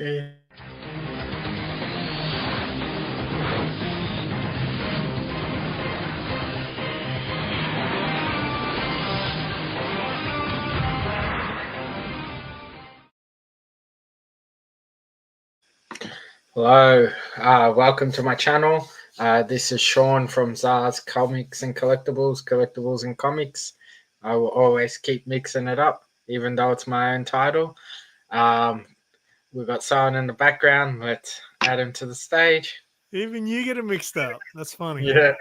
Okay. Hello, welcome to my channel. This is Sean from Zarz Comics and Collectibles and Comics. I will always keep mixing it up, even though it's my own title. We've got someone in the background. Let's add him to the stage. Even you get it mixed up. That's funny. Yeah,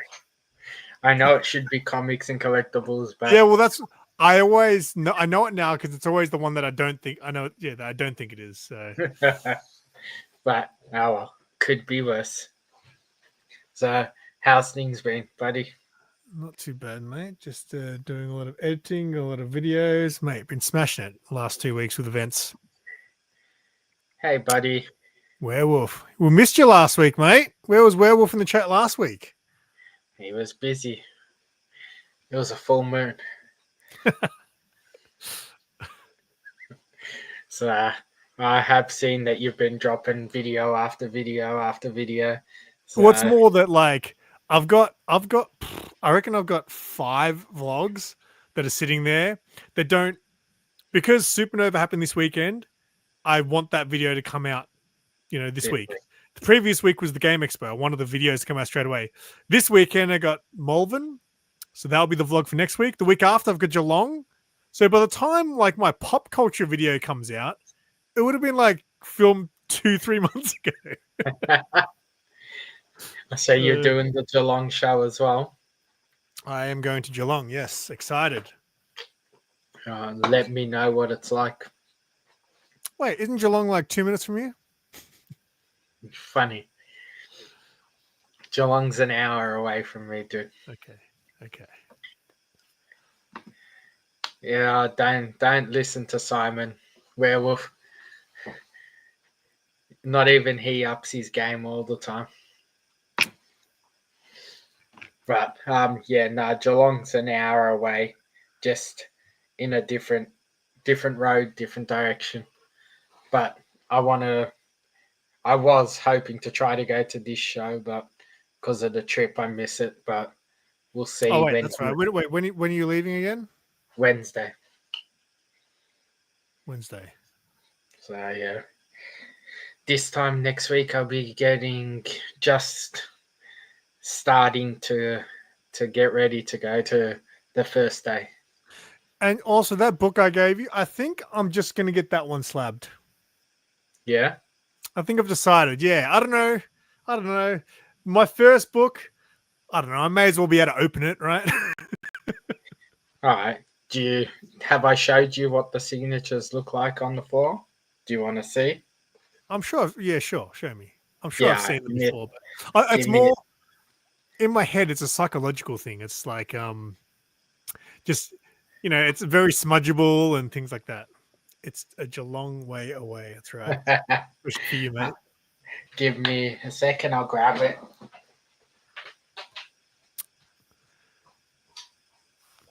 I know it should be Comics and Collectibles, but Yeah, well, that's I always know. I know it now because it's always the one that I don't think I know. Yeah, that I don't think it is. So, but oh well, could be worse. So, how's things been, buddy? not too bad, mate. Just doing a lot of editing, a lot of videos, mate. Been smashing it the last 2 weeks with events. Hey, buddy. Werewolf. We missed you last week, mate. Where was Werewolf in the chat last week? He was busy. It was a full moon. So I have seen that you've been dropping video after video after video. So, What's more that like I reckon I've got 5 vlogs that are sitting there that don't, because Supanova happened this weekend. I want that video to come out, this week. The previous week was the Game Expo. I wanted the videos to come out straight away. This weekend I got Melbourne, so that'll be the vlog for next week. The week after I've got Geelong. So by the time like my pop culture video comes out, it would have been like filmed 2-3 months ago. So you're doing the Geelong show as well? I am going to Geelong. Yes, excited. Let me know what it's like. Wait, isn't Geelong like 2 minutes from you? Funny. Geelong's an hour away from me, dude. Okay. Yeah, don't listen to Simon Werewolf. Not even he ups his game all the time. But Geelong's an hour away, just in a different road, different direction. But I was hoping to try to go to this show, but because of the trip, I miss it. But we'll see. Oh wait, that's right. Wait, when are you leaving again? Wednesday. So yeah, this time next week I'll be just starting to get ready to go to the first day. And also that book I gave you, I think I'm just going to get that one slabbed. Yeah? I think I've decided. Yeah, I don't know. My first book, I don't know. I may as well be able to open it, right? All right. Have I showed you what the signatures look like on the floor? Do you want to see? I'm sure. Yeah, sure. Show me. I'm sure I've seen them before, but it's more in my head. It's a psychological thing. It's like, just, it's very smudgeable and things like that. It's a Geelong way away. That's right. Especially for you, mate. Give me a second. I'll grab it.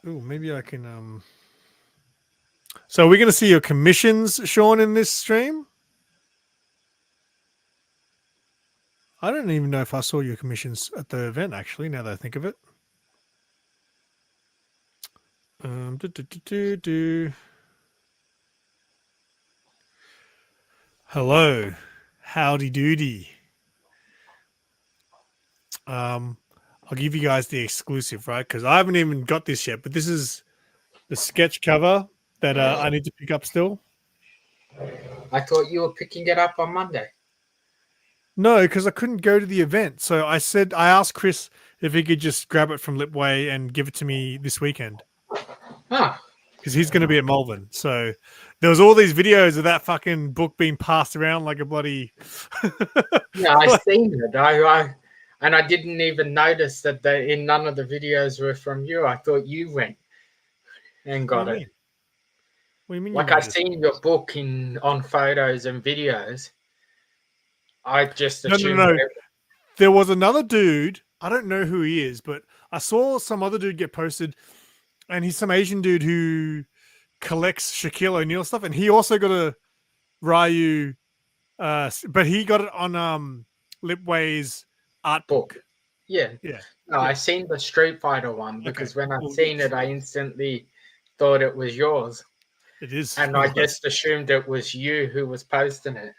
Ooh, maybe I can. So we're going to see your commissions, Sean, in this stream. I don't even know if I saw your commissions at the event, actually, now that I think of it. Hello. Howdy doody. I'll give you guys the exclusive, right? Because I haven't even got this yet, but this is the sketch cover that I need to pick up still. I thought you were picking it up on Monday. No, because I couldn't go to the event. So I asked Chris if he could just grab it from Lipway and give it to me this weekend. Because he's going to be at Melbourne. So there was all these videos of that fucking book being passed around like a bloody... Yeah, I seen it. And I didn't even notice that in none of the videos were from you. I thought you went and got it. What do you mean? Like I seen your book on photos and videos. I just assumed. No. There was another dude. I don't know who he is, but I saw some other dude get posted, and he's some Asian dude who collects Shaquille O'Neal stuff, and he also got a Ryu But he got it on Lipway's art Book. book. Yeah. Yeah. No, Yeah. I seen the Street Fighter one Okay. because when I Well, seen it, I instantly thought it was yours, it is. and I just assumed it was you who was posting it.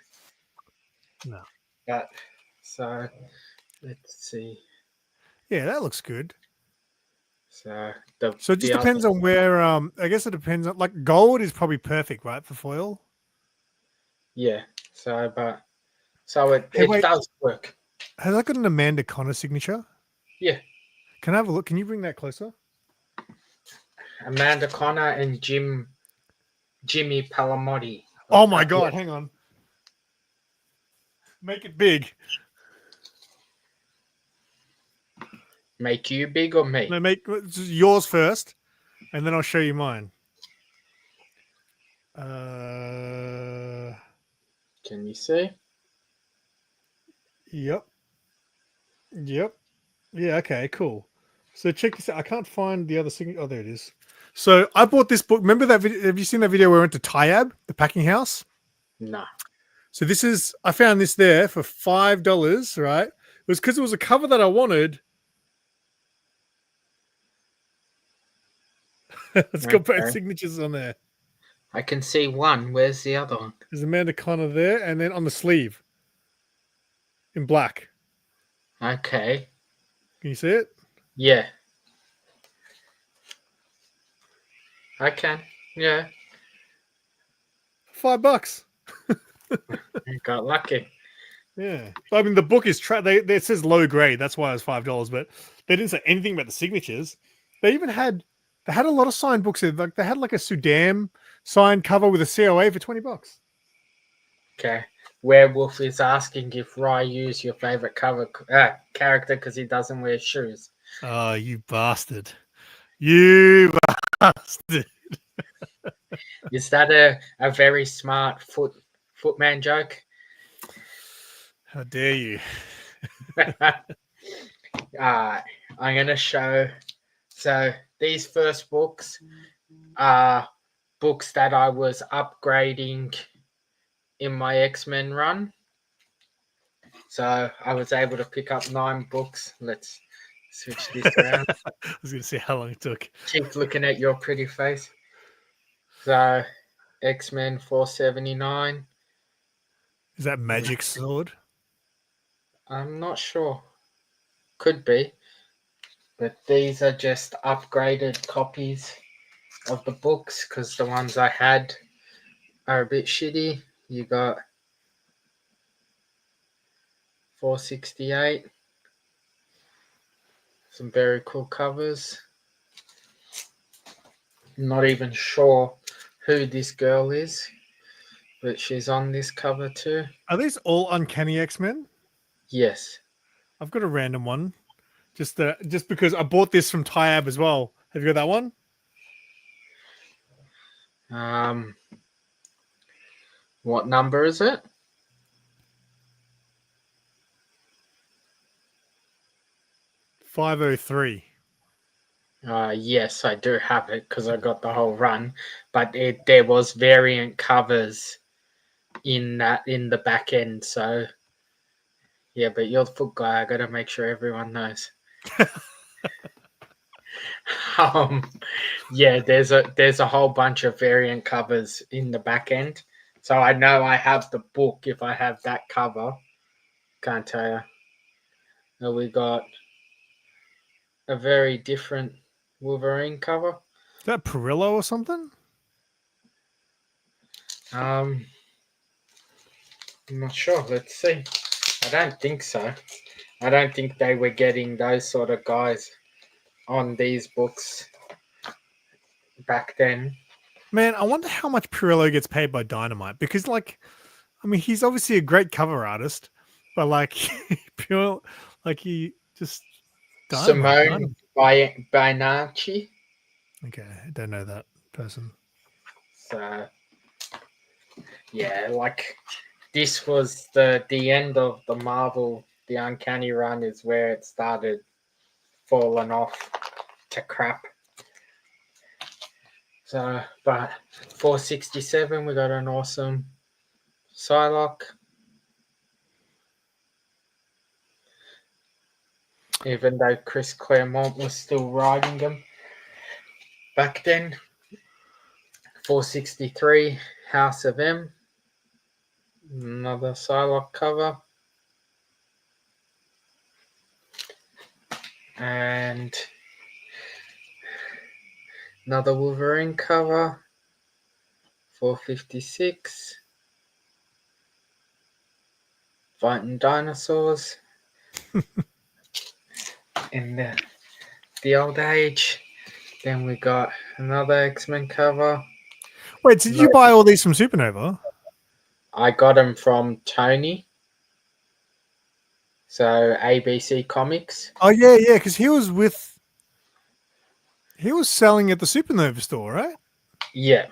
No. But so let's see. Yeah, that looks good. So So it just the other, depends on where. I guess it depends on, like, gold is probably perfect, right, for foil. yeah. So it Hey, it wait, does work. has that got an Amanda Connor signature? Yeah. Can I have a look? Can you bring that closer? Amanda Connor and Jimmy Palamotti. Oh my god! Hang on. Make it big. Make you big or me? No, make yours first, and then I'll show you mine. Can you see? Yep. Yep. Yeah. Okay. Cool. So check this out. I can't find the other signature. Oh, there it is. So I bought this book. Remember that video? Have you seen that video where we went to Tyab, the packing house? No. So this is, I found this there for $5, right? It was because it was a cover that I wanted. It's got both Okay. signatures on there. I can see one. Where's the other one? There's Amanda Connor there, and then on the sleeve in black. Okay. Can you see it? Yeah. I can. Yeah. $5. I got lucky. Yeah. I mean, the book is it says low grade. That's why it was $5, but they didn't say anything about the signatures. They even had a lot of signed books. Like they had like a Sudan signed cover with a COA for $20. Okay. Werewolf is asking if Ryu's your favorite character because he doesn't wear shoes. Oh, you bastard! You bastard! Is that a very smart footman joke? How dare you? I'm gonna show. So these first books are books that I was upgrading in my X-Men run. So I was able to pick up 9 books. Let's switch this around. I was going to see how long it took. Keep looking at your pretty face. So X-Men 479. Is that Magic Sword? I'm not sure. Could be. But these are just upgraded copies of the books because the ones I had are a bit shitty. You got 468. Some very cool covers. Not even sure who this girl is, but she's on this cover too. Are these all Uncanny X-Men? Yes. I've got a random one. Just because I bought this from Tyab as well. Have you got that one? What number is it? 503. Yes, I do have it because I got the whole run, but there was variant covers in the back end. So yeah, but you're the foot guy. I gotta make sure everyone knows. Yeah, there's a whole bunch of variant covers in the back end. So I know I have the book if I have that cover. Can't tell you. Now we got a very different Wolverine cover. Is that Perillo or something? I'm not sure. Let's see. I don't think so. I don't think they were getting those sort of guys on these books back then. Man, I wonder how much Perillo gets paid by Dynamite because, like, I mean, he's obviously a great cover artist, but like, he just Simone Binacci. Okay, I don't know that person. So yeah, like this was the end of the Marvel, the Uncanny run is where it started falling off to crap. So, but 467, we got an awesome Psylocke. even though Chris Claremont was still riding them back then. 463 House of M, another Psylocke cover, and another Wolverine cover, 456, Fighting Dinosaurs in the old age. Then we got another X-Men cover. Wait, did you buy all these from Supanova? I got them from Tony. So ABC Comics. Oh yeah, yeah, because he was selling at the Supanova store, right? Yeah.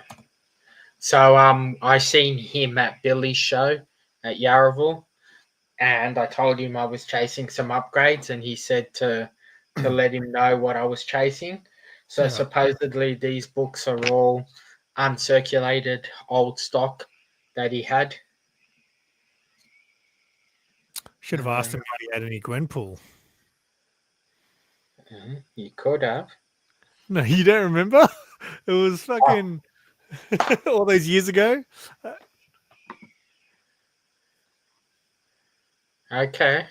So I seen him at Billy's show at Yarraville, and I told him I was chasing some upgrades, and he said to let him know what I was chasing. So Yeah. supposedly these books are all uncirculated old stock that he had. Should have asked him if he had any Gwenpool. You could have. No, you don't remember? It was fucking all those years ago. Okay.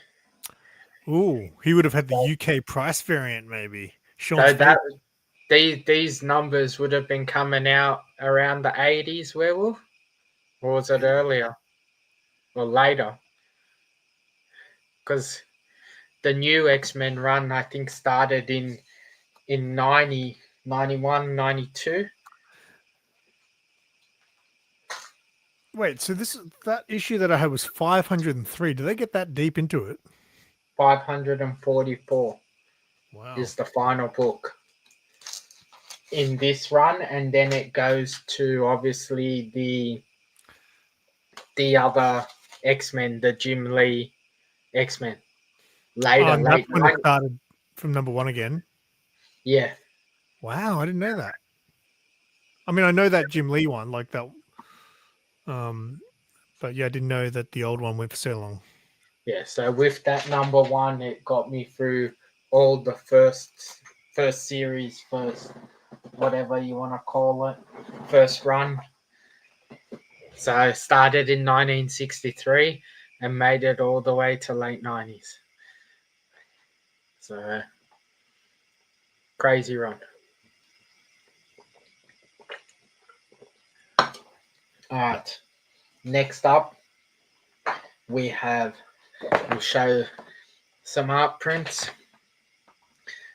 Ooh, he would have had the UK price variant, maybe. So that these numbers would have been coming out around the 80s, Werewolf? Or was it earlier? Or later? Because the new X-Men run, I think, started in 90, 91, 92. Wait, so that issue that I had was 503. Did they get that deep into it? 544 Wow. is the final book in this run, and then it goes to obviously the other X-Men, the Jim Lee X-Men. Later, And that's late when it 90s. started from number 1 again. Yeah. Wow, I didn't know that. I mean, I know that Jim Lee one, like that. But yeah, I didn't know that the old one went for so long. Yeah, so with that number 1, it got me through all the first series, first whatever you want to call it, first run. So I started in 1963 and made it all the way to late 90s. So crazy run. All right. Next up, we'll show some art prints.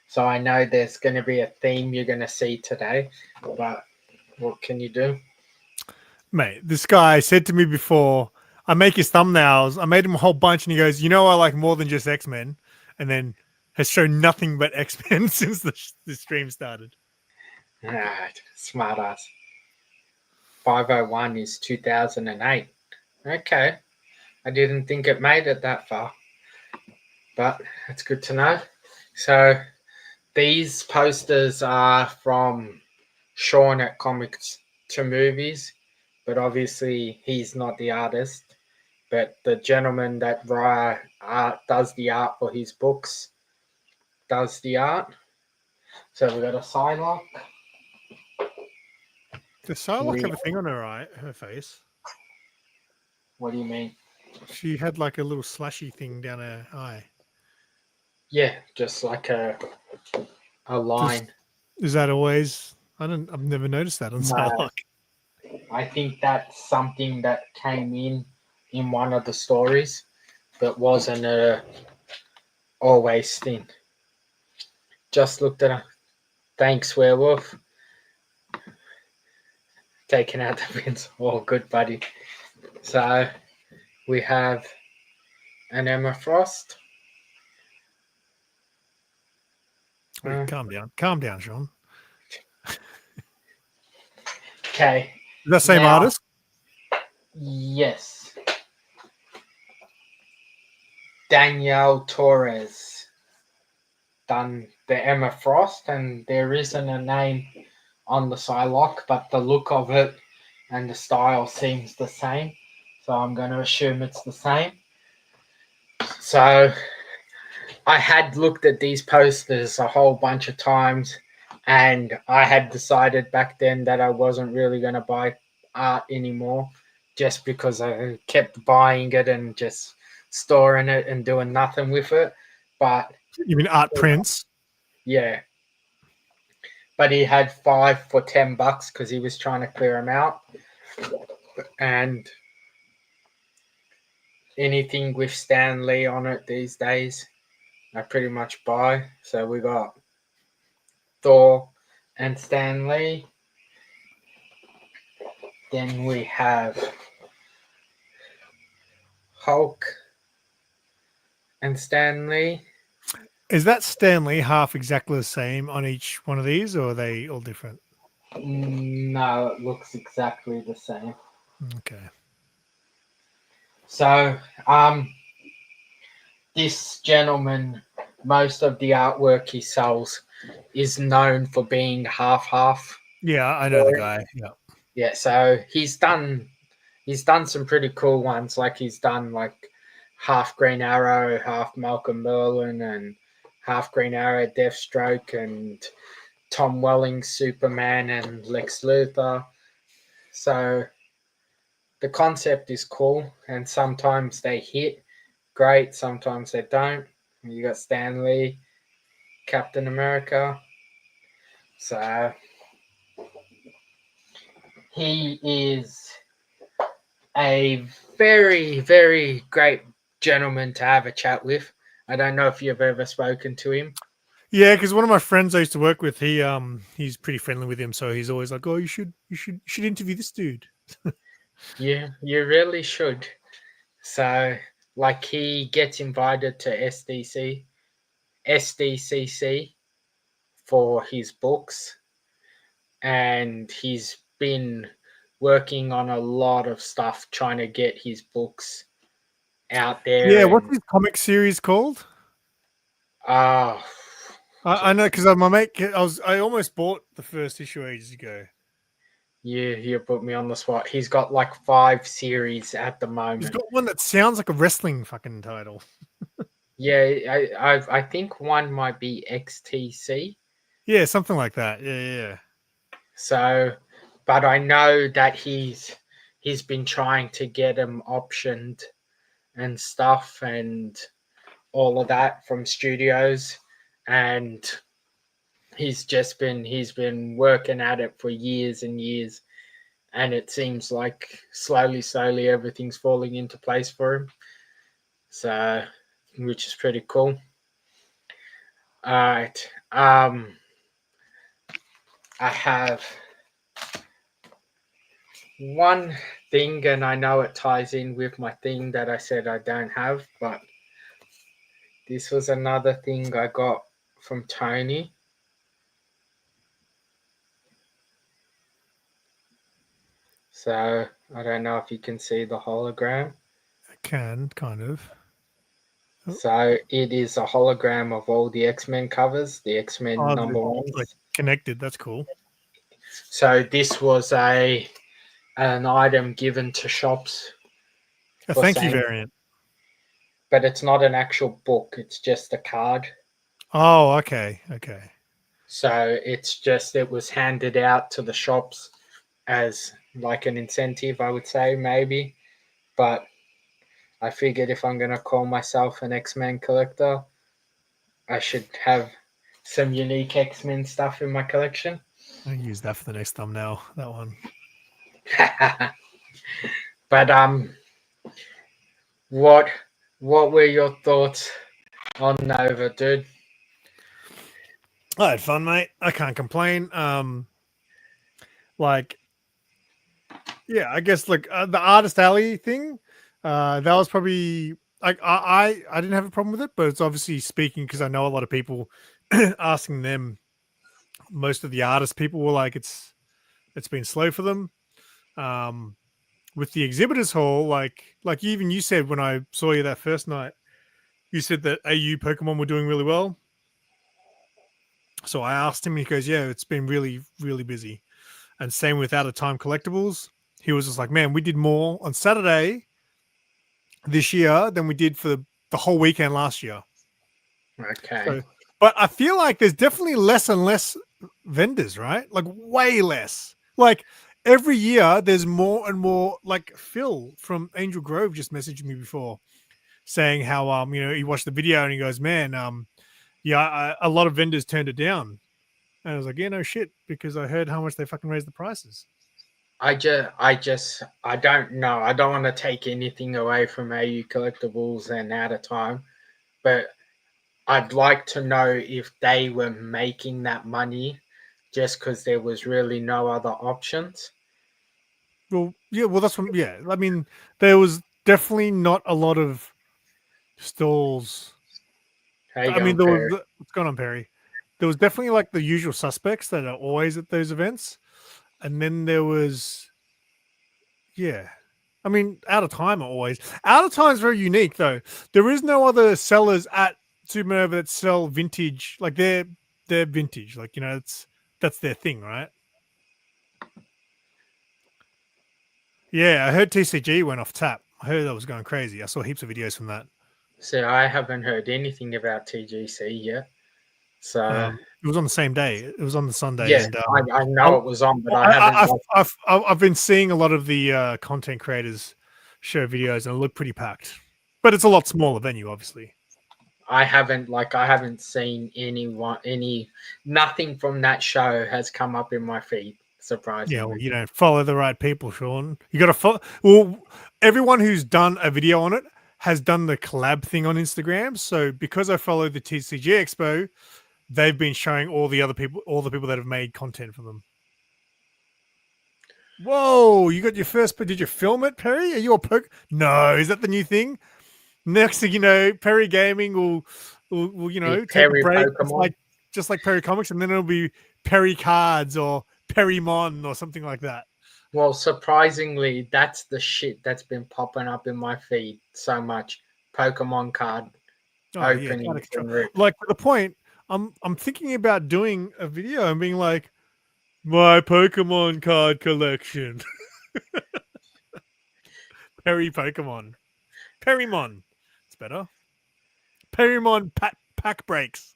So I know there's going to be a theme you're going to see today, but what can you do? Mate, this guy said to me before, I make his thumbnails. I made him a whole bunch, and he goes, "You know, I like more than just X-Men," and then has shown nothing but X-Men since the stream started. All right, smart ass. 501 is 2008. Okay. I didn't think it made it that far, but it's good to know. So these posters are from Sean at Comics to Movies, but obviously he's not the artist. But the gentleman that does the art for his books does the art. So we got a Psylocke. Does Psylocke have a thing on her face? What do you mean? She had like a little slashy thing down her eye. Yeah, just like a line. Is that always? I've never noticed that on Psylocke. I think that's something that came in one of the stories, but wasn't a always thing. Just looked at her. Thanks, Werewolf. Taking out the pins. All good, buddy. So we have an Emma Frost. Wait, calm down, Sean. Okay. Is that same artist? Yes. Danielle Torres done the Emma Frost, and there isn't a name on the Psylocke, but the look of it and the style seems the same. So I'm going to assume it's the same. So I had looked at these posters a whole bunch of times, and I had decided back then that I wasn't really going to buy art anymore, just because I kept buying it and just storing it and doing nothing with it. But You mean art prints? yeah, but he had 5 for $10 because he was trying to clear them out, and anything with Stan Lee on it these days, I pretty much buy. So we got Thor and Stan Lee. Then we have Hulk and Stan Lee. Is that Stanley half exactly the same on each one of these, or are they all different? No, it looks exactly the same. Okay. So, this gentleman, most of the artwork he sells is known for being half. Yeah, I know the guy. Yeah. Yeah, so he's done some pretty cool ones. Like he's done like half Green Arrow, half Malcolm Merlin, and half Green Arrow, Deathstroke, and Tom Welling, Superman, and Lex Luthor. So the concept is cool, and sometimes they hit great, sometimes they don't. You got Stan Lee, Captain America. So he is a very, very great gentleman to have a chat with. I don't know if you've ever spoken to him. Yeah, because one of my friends I used to work with, he's pretty friendly with him, so he's always like, "Oh, you should interview this dude." You really should. So, like, he gets invited to SDCC for his books, and he's been working on a lot of stuff trying to get his books out Yeah, there. what's And his comic series called? ah, I know because my mate, I almost bought the first issue ages ago. you put me on the spot. He's got like 5 series at the He's moment. got one that sounds like a wrestling fucking title. Yeah, I think one might be XTC. Yeah, something like that. Yeah. So, but I know that he's been trying to get him optioned and stuff and all of that from studios, and he's been working at it for years and years, and it seems like slowly everything's falling into place for him. So, which is pretty cool. All right. I have one thing, and I know it ties in with my thing that I said I don't have, but this was another thing I got from Tony. So I don't know if you can see the hologram. I can kind of. Oh, So it is a hologram of all the X-Men covers, the X-Men number it's like ones. connected. That's cool. So this was an item given to shops A for thank you saying, variant. but it's not an actual book. It's just a card. Oh, okay. So it was handed out to the shops as like an incentive, I would say, maybe. But I figured if I'm gonna call myself an X-Men collector, I should have some unique X-Men stuff in my collection. I'll use that for the next thumbnail. That one. But what were your thoughts on Nova, dude? I had fun, mate. I can't complain. Like, yeah, I guess like the artist alley thing. That was probably like I didn't have a problem with it, but it's obviously speaking because I know a lot of people asking them. Most of the artist people were like, it's been slow for them. With the exhibitors hall, like even you said when I saw you that first night, you said that AU Pokemon were doing really well. So I asked him, and he goes, "Yeah, it's been really, really busy." And same with Out of Time Collectibles. He was just like, "Man, we did more on Saturday this year than we did for the whole weekend last year." Okay. So, but I feel like there's definitely less and less vendors, right? Like way less. Like every year, there's more and more. Like Phil from Angel Grove just messaged me before saying how he watched the video and he goes, man, a lot of vendors turned it down. And I was like, yeah, no shit, because I heard how much they fucking raised the prices. I don't know. I don't want to take anything away from AU Collectibles and Out of Time, but I'd like to know if they were making that money just because there was really no other options. Well, yeah, well, that's what, yeah. I mean, there was definitely not a lot of stalls. How you I mean, going, there was, Perry? what's going on, Perry? There was definitely like the usual suspects that are always at those events. And then there was, yeah. I mean, Out of Time are always. Out of Time's very unique, though. There is no other sellers at Supernova that sell vintage. Like, they're vintage. Like, that's their thing, right? Yeah, I heard TCG went off tap. I heard that was going crazy. I saw heaps of videos from that. So I haven't heard anything about TGC yet. So It was on the same day. It was on the Sunday, yeah, and I know it was on, but I haven't. I've been seeing a lot of the content creators show videos, and it looked pretty packed. But it's a lot smaller venue, obviously. I haven't seen nothing from that show has come up in my feed. Yeah, well, Surprisingly, you don't follow the right people, Sean. You got to follow. Well, everyone who's done a video on it has done the collab thing on Instagram. So because I follow the TCG Expo, they've been showing all the people that have made content for them. Whoa, you got your first, but did you film it, Perry? Are you a poke? No, is that the new thing? Next thing you know, Perry Gaming will take Perry a break, Pokemon. just like Perry Comics, and then it'll be Perry Cards or Perry Mon or something like that. Well, surprisingly, that's the shit that's been popping up in my feed so much. Pokemon card openings and rip. Like to the point, I'm thinking about doing a video and being like, my Pokemon card collection. Perry Pokemon. Perrymon. It's better. Perrymon pack breaks.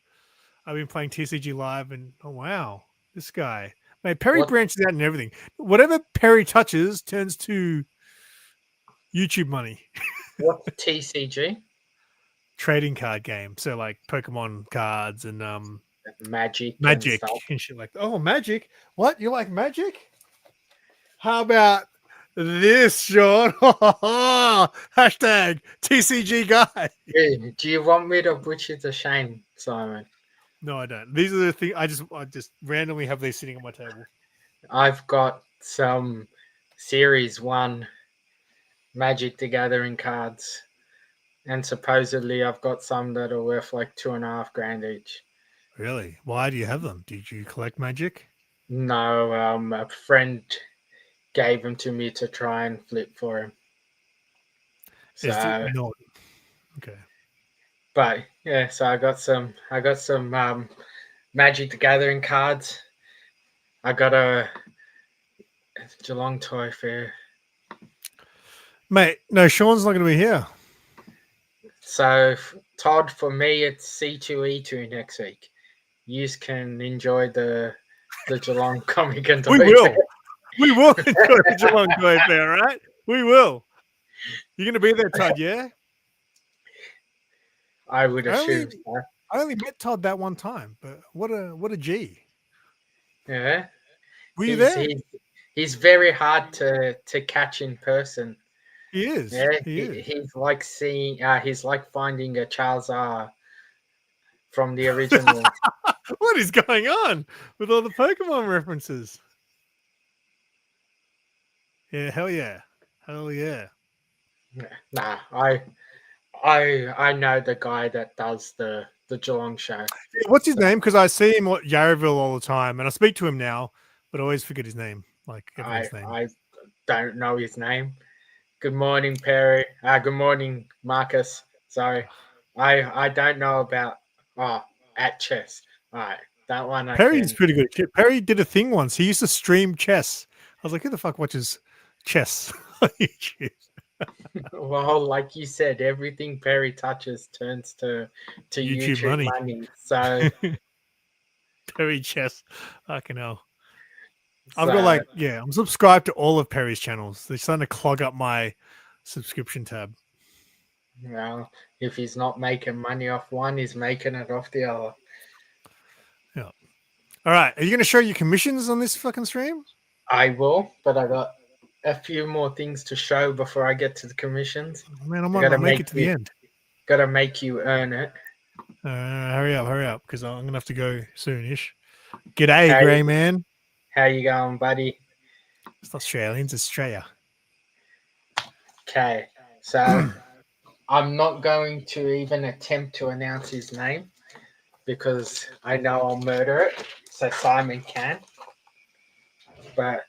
I've been playing TCG Live and oh wow, this guy. Mate, Perry branches out and everything. Whatever Perry touches turns to YouTube money. What's TCG? Trading card game. So like Pokemon cards and Magic and shit like that. Oh, Magic. What? You like Magic? How about this, Sean? Hashtag TCG guy. Do you want me to butcher the shame, Simon? No, I don't. These are the things I just randomly have these sitting on my table. I've got some Series 1 Magic the Gathering cards, and supposedly I've got some that are worth like $2.5 each. Really? Why do you have them? Did you collect Magic? No, a friend gave them to me to try and flip for him. So no. Okay. But yeah, so I got some Magic the Gathering cards. I got a Geelong Toy Fair. Mate, no, Sean's not going to be here. So Todd, for me, it's C2E2 next week. You can enjoy the Geelong Comic and Toy Fair. We will enjoy the Geelong Toy Fair, right? We will. You're going to be there, Todd, yeah? I would assume so. I only met Todd that one time, but what a G. Yeah. Were you there? He's very hard to catch in person. He is. Yeah, is. He's like he's like finding a Charles R from the original. What is going on with all the Pokemon references? Yeah, hell yeah. Hell yeah. Nah, I know the guy that does the Geelong show. What's his name? Because I see him at Yarraville all the time, and I speak to him now, but I always forget his name. Like everyone's name. I don't know his name. Good morning, Perry. Good morning, Marcus. Sorry, I don't know about at chess. All right, that one. Perry's pretty good. Perry did a thing once. He used to stream chess. I was like, who the fuck watches chess on YouTube? Well, like you said, everything Perry touches turns to YouTube YouTube money. money. So, Perry Chess. Fucking hell. I've got so I'm subscribed to all of Perry's channels. They're starting to clog up my subscription tab. well, if he's not making money off one, he's making it off the other. Yeah. All right. Are you going to show your commissions on this fucking stream? I will, but I got a few more things to show before I get to the commissions. Man, I might not make it to the end. Gotta make you earn it. Hurry up, because I'm going to have to go soonish. G'day, Grey Man. How you going, buddy? It's not Australians, it's Australia. Okay, so I'm not going to even attempt to announce his name because I know I'll murder it. So Simon can. But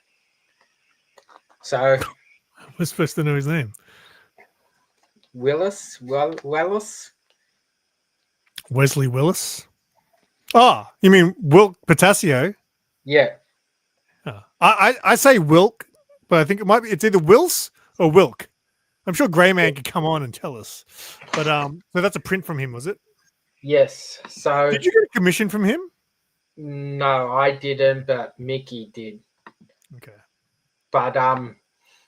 so We're supposed to know his name. Willis. Wesley Willis. Oh, you mean Wilk Potasio? Yeah. Oh. I say Wilk, but I think it's either Wills or Wilk. I'm sure Grey Man could come on and tell us. But so that's a print from him, was it? Yes. So did you get a commission from him? No, I didn't, but Mickey did. Okay. But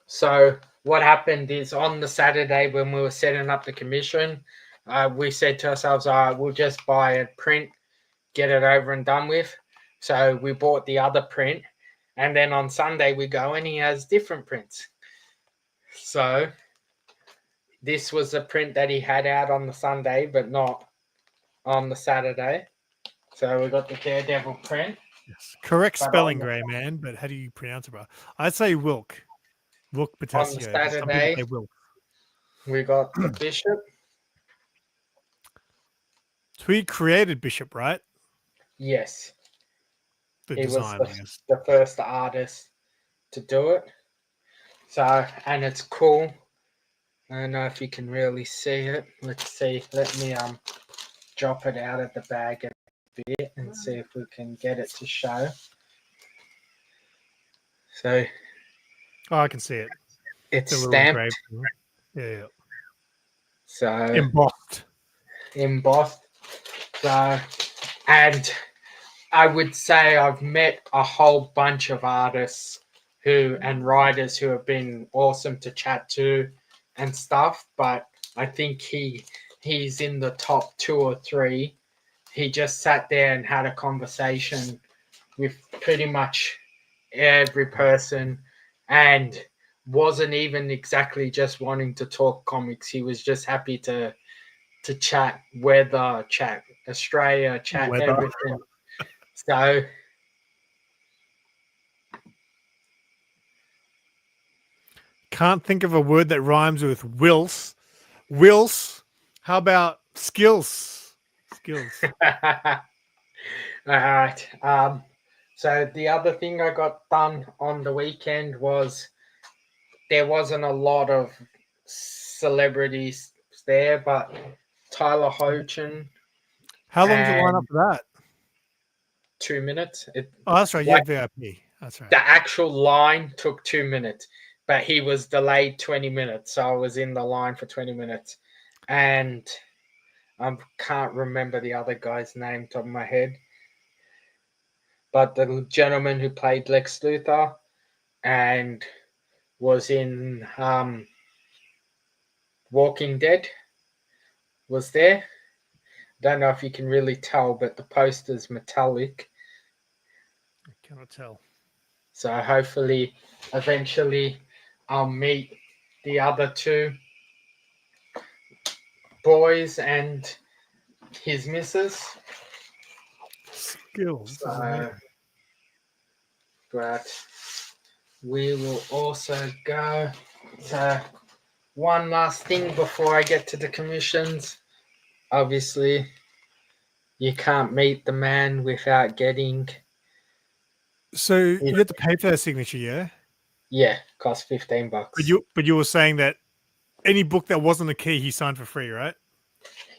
so what happened is on the Saturday when we were setting up the commission, we said to ourselves, all right, we'll just buy a print, get it over and done with. So we bought the other print, and then on Sunday we go and he has different prints. So this was a print that he had out on the Sunday, but not on the Saturday. So we got the Daredevil print. Yes. Correct spelling, Grey Man, but how do you pronounce it, bro? I'd say Wilk. Wilk Potasio. On the Saturday, we got the Bishop. So he created Bishop, right? Yes. The he design, was the first artist to do it. So, and it's cool. I don't know if you can really see it. Let's see. Let me drop it out of the bag a bit and see if we can get it to show. So, I can see it. It's stamped. Yeah. So embossed. So, and I would say I've met a whole bunch of artists and writers who have been awesome to chat to and stuff, but I think he's in the top 2 or 3. He just sat there and had a conversation with pretty much every person and wasn't even exactly just wanting to talk comics. He was just happy to chat weather, chat Australia, chat everything. So can't think of a word that rhymes with Wills. Wills. How about skills? Skills. All right. So the other thing I got done on the weekend was there wasn't a lot of celebrities there, but Tyler Hoechlin. How long did you line up for that? 2 minutes. That's right. Yeah, VIP. That's right. The actual line took 2 minutes, but he was delayed 20 minutes. So I was in the line for 20 minutes. And I can't remember the other guy's name top of my head. But the gentleman who played Lex Luthor and was in Walking Dead was there. Don't know if you can really tell, but the poster's metallic. I cannot tell. So hopefully, eventually, I'll meet the other 2 boys and his missus. Skills. But we will also go to one last thing before I get to the commissions. Obviously, you can't meet the man without getting. So you had to pay for that signature, yeah? Yeah, cost $15. But you were saying that any book that wasn't a key, he signed for free, right?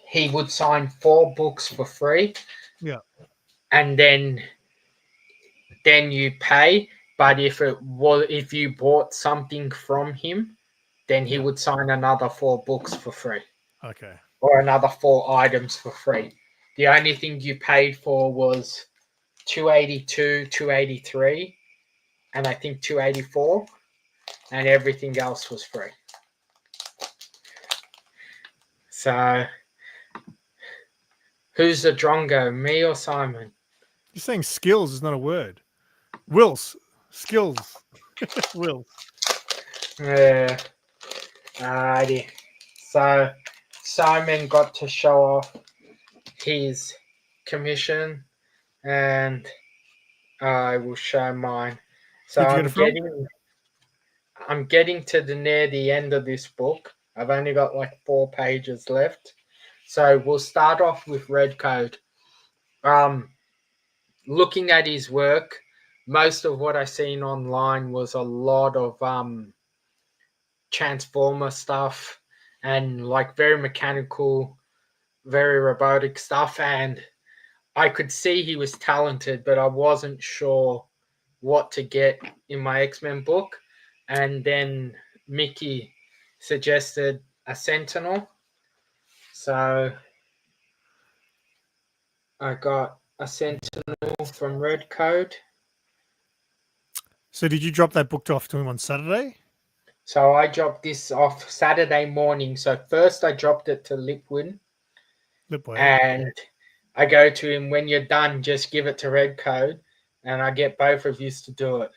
He would sign 4 books for free. Yeah. And then you pay. But if you bought something from him, then he would sign another 4 books for free. Okay. Or another 4 items for free. The only thing you paid for was 282, 283, and I think 284, and everything else was free. So, who's the drongo, me or Simon? You're saying skills is not a word. Wills. Skills. Wills. Yeah. Alrighty. So, Simon got to show off his commission, and I will show mine. So Who'd you get it from? I'm getting to near the end of this book. I've only got like 4 pages left. So we'll start off with Red Code. Looking at his work, most of what I seen online was a lot of Transformer stuff and like very mechanical, very robotic stuff. And I could see he was talented, but I wasn't sure what to get in my X-Men book. And then Mickey suggested a Sentinel. So I got a Sentinel from Red Code. So did you drop that book off to him on Saturday? So I dropped this off Saturday morning. So first I dropped it to Lipwood. Lipway. And I go to him, when you're done, just give it to Red Code. And I get both of you to do it.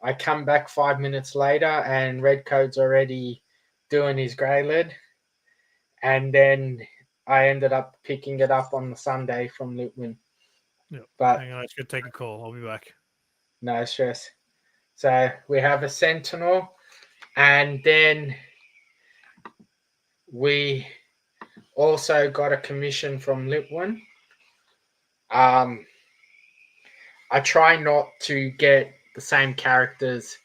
I come back 5 minutes later and Red Code's already doing his grey lid. And then I ended up picking it up on the Sunday from Lipwood. Yep. But hang on, I should take a call. I'll be back. no stress. So we have a Sentinel, and then we also got a commission from Lipwood. I try not to get the same characters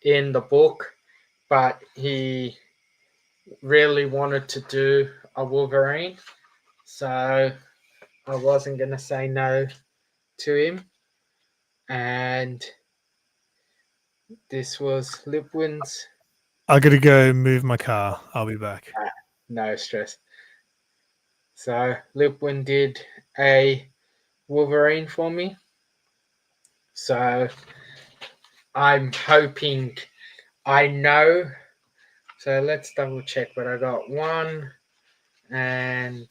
in the book, but he really wanted to do a Wolverine, so I wasn't going to say no to him. And this was Lipwood's. I gotta go move my car. I'll be back. No stress. So Lipwood did a Wolverine for me. So I'm hoping, I know. So let's double check. But I got 1, and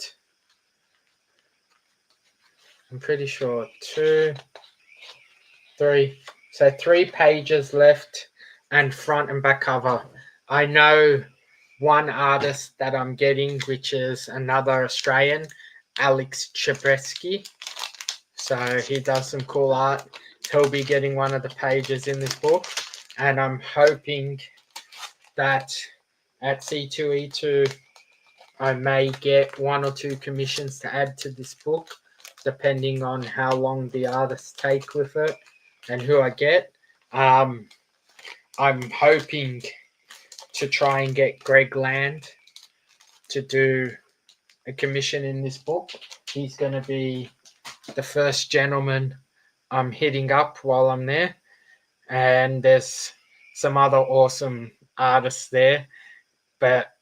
I'm pretty sure 2, 3. So 3 pages left, and front and back cover. I know one artist that I'm getting, which is another Australian, Alex Chebreski. So he does some cool art. He'll be getting one of the pages in this book. And I'm hoping that at C2E2, I may get 1 or 2 commissions to add to this book, depending on how long the artists take with it and who I get. I'm hoping to try and get Greg Land to do a commission in this book. He's going to be the first gentleman I'm hitting up while I'm there. And there's some other awesome artists there. But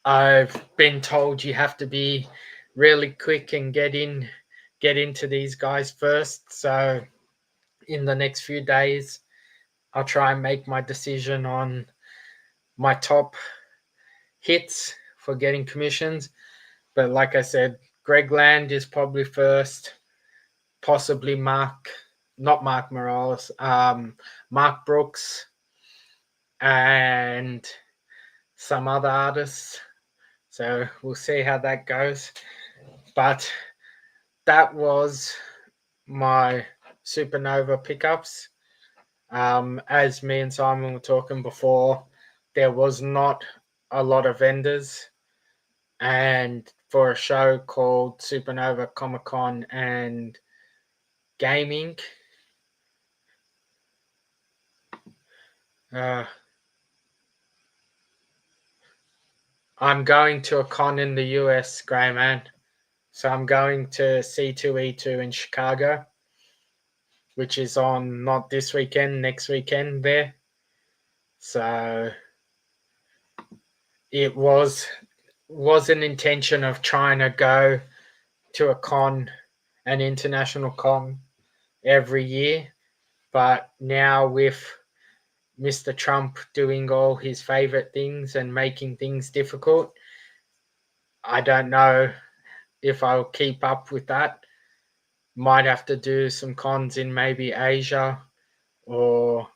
I've been told you have to be really quick and get into these guys first. So in the next few days, I'll try and make my decision on my top hits for getting commissions. But like I said, Greg Land is probably first, possibly not Mark Morales, Mark Brooks, and some other artists. So we'll see how that goes. But that was my Supanova pickups. As me and Simon were talking before, there was not a lot of vendors. And for a show called Supanova Comic Con and Gaming, I'm going to a con in the US, Grey Man. So I'm going to C2E2 in Chicago, which is on not this weekend, next weekend there. So it was an intention of trying to go to a con, an international con every year, but now with Mr. Trump doing all his favorite things and making things difficult, I don't know if I'll keep up with that. Might have to do some cons in maybe Asia or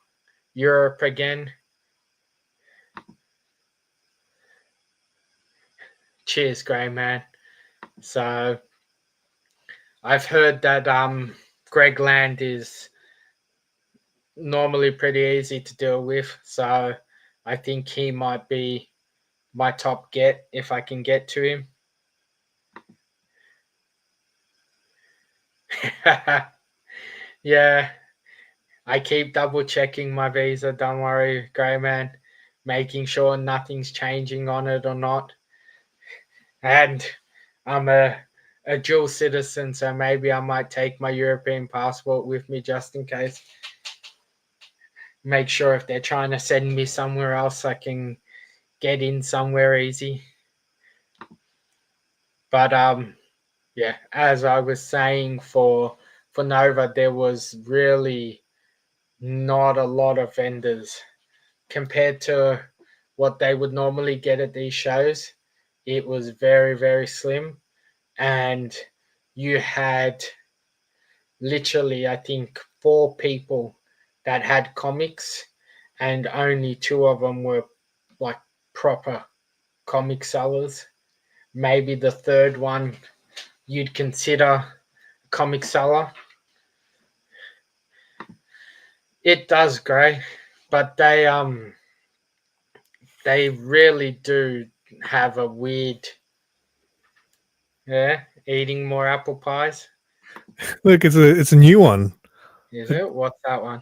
Europe again. Cheers, Grey Man. So I've heard that Greg Land is normally pretty easy to deal with, so I think he might be my top get if I can get to him. Yeah, I keep double checking my visa, don't worry, Grey Man, making sure nothing's changing on it or not. And I'm a dual citizen, so maybe I might take my European passport with me just in case. Make sure if they're trying to send me somewhere else, I can get in somewhere easy. But yeah, as I was saying, for Nova, there was really not a lot of vendors compared to what they would normally get at these shows. It was very, very slim, and you had literally, I think, 4 people that had comics, and only 2 of them were like proper comic sellers. Maybe the third one you'd consider comic seller. It does, Gray, but they really do have a weird, yeah, eating more apple pies. Look, it's a new one. Is it? What's that one?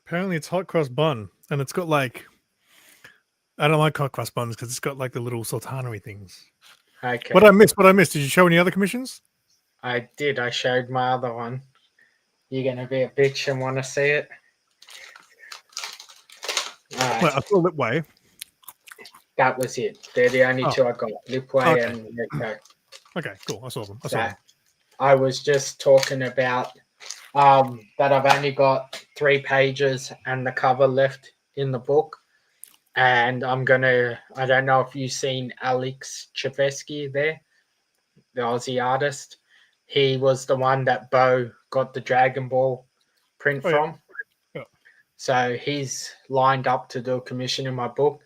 Apparently, it's hot cross bun, and it's got like I don't like hot cross buns because it's got like the little sultana-y things. Okay. What I missed? What I missed? Did you show any other commissions? I did. I showed my other one. You're gonna be a bitch and want to see it. All right. Well, I saw Lipway. That was it. They're the only 2 I got. Lipway Okay. and Rico. Okay, cool. I saw them. So I was just talking about that I've only got 3 pages and the cover left in the book. And I don't know if you've seen Alex Chevesky there, the Aussie artist. He was the one that Beau got the Dragon Ball print from. Yeah. So he's lined up to do a commission in my book,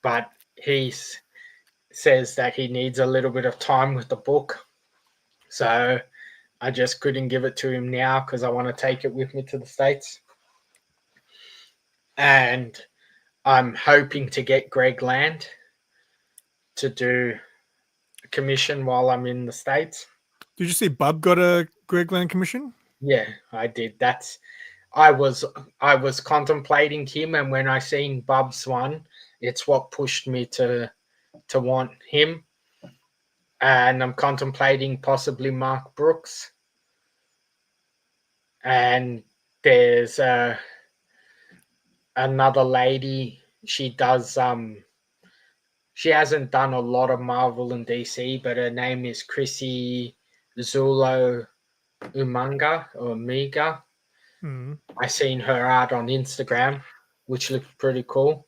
but he says that he needs a little bit of time with the book. So I just couldn't give it to him now because I want to take it with me to the States. And I'm hoping to get Greg Land to do a commission while I'm in the States. Did you see Bub got a Greg Land commission? Yeah, I did. I was contemplating him, and when I seen Bub's one, it's what pushed me to want him. And I'm contemplating possibly Mark Brooks. And there's another lady. She does she hasn't done a lot of Marvel and DC, but her name is Chrissy Zulo Umanga or Miga. I seen her art on Instagram, which looked pretty cool.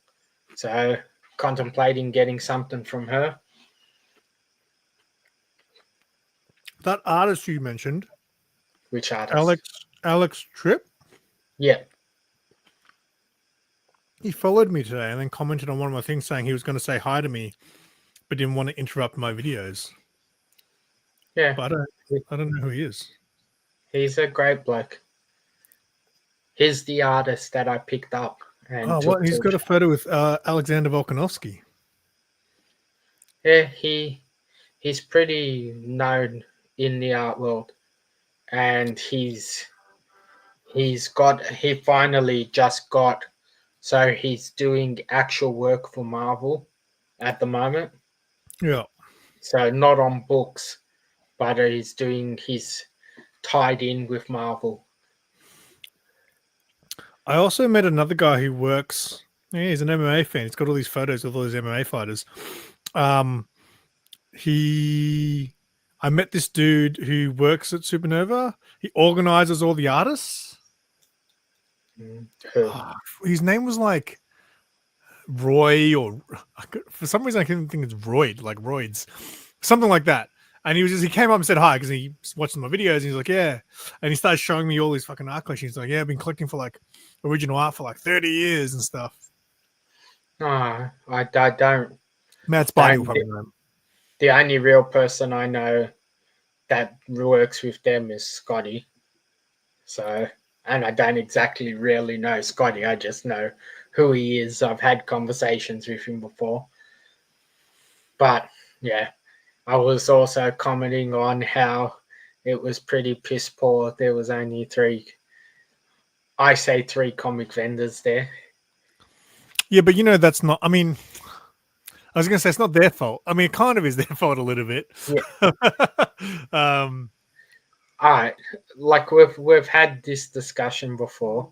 So contemplating getting something from her. That artist you mentioned, Which artist? Alex Tripp. Yeah. He followed me today and then commented on one of my things saying he was going to say hi to me, but didn't want to interrupt my videos. Yeah. But I don't know who he is. He's a great bloke. He's the artist that I picked up. And what? He's got a photo with Alexander Volkanovsky. Yeah, he's pretty known in the art world, and he finally just got, so he's doing actual work for Marvel at the moment. Yeah. So not on books, but he's tied in with Marvel. I also met another guy who works Yeah, he's an MMA fan. He's got all these photos of all these MMA fighters. I met this dude who works at Supanova. He organizes all the artists. Who? His name was like Roy, or for some reason I can't think it's Royd, like Royds, something like that. And he came up and said hi because he watched my videos. And he's like, yeah. And he started showing me all these fucking art collections. He's like, yeah, I've been collecting for like original art for like 30 years and stuff. No, I don't. Matt Spidey will probably know him. The only real person I know that works with them is Scotty. So, and I don't exactly really know Scotty. I just know who he is. I've had conversations with him before. But yeah, I was also commenting on how it was pretty piss poor. There was only three comic vendors there. Yeah, but that's not, I mean, I was going to say it's not their fault. I mean, it kind of is their fault a little bit. Yeah. All right, like we've had this discussion before,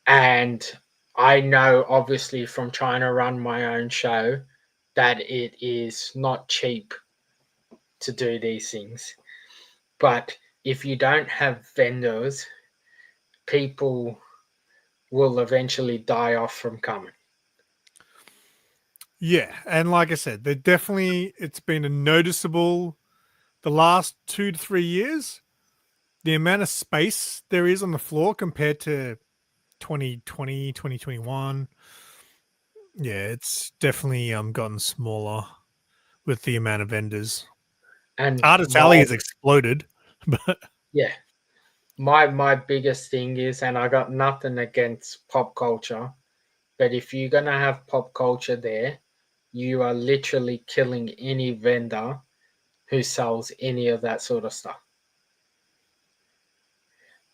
and I know obviously from trying to run my own show that it is not cheap to do these things. But if you don't have vendors, people will eventually die off from coming. Yeah, and like I said, it's been a noticeable the last 2 to 3 years, the amount of space there is on the floor compared to 2020, 2021. Yeah, it's definitely gotten smaller with the amount of vendors. And Artist Alley has exploded, but yeah, my biggest thing is, and I got nothing against pop culture, but if you're gonna have pop culture there, you are literally killing any vendor who sells any of that sort of stuff,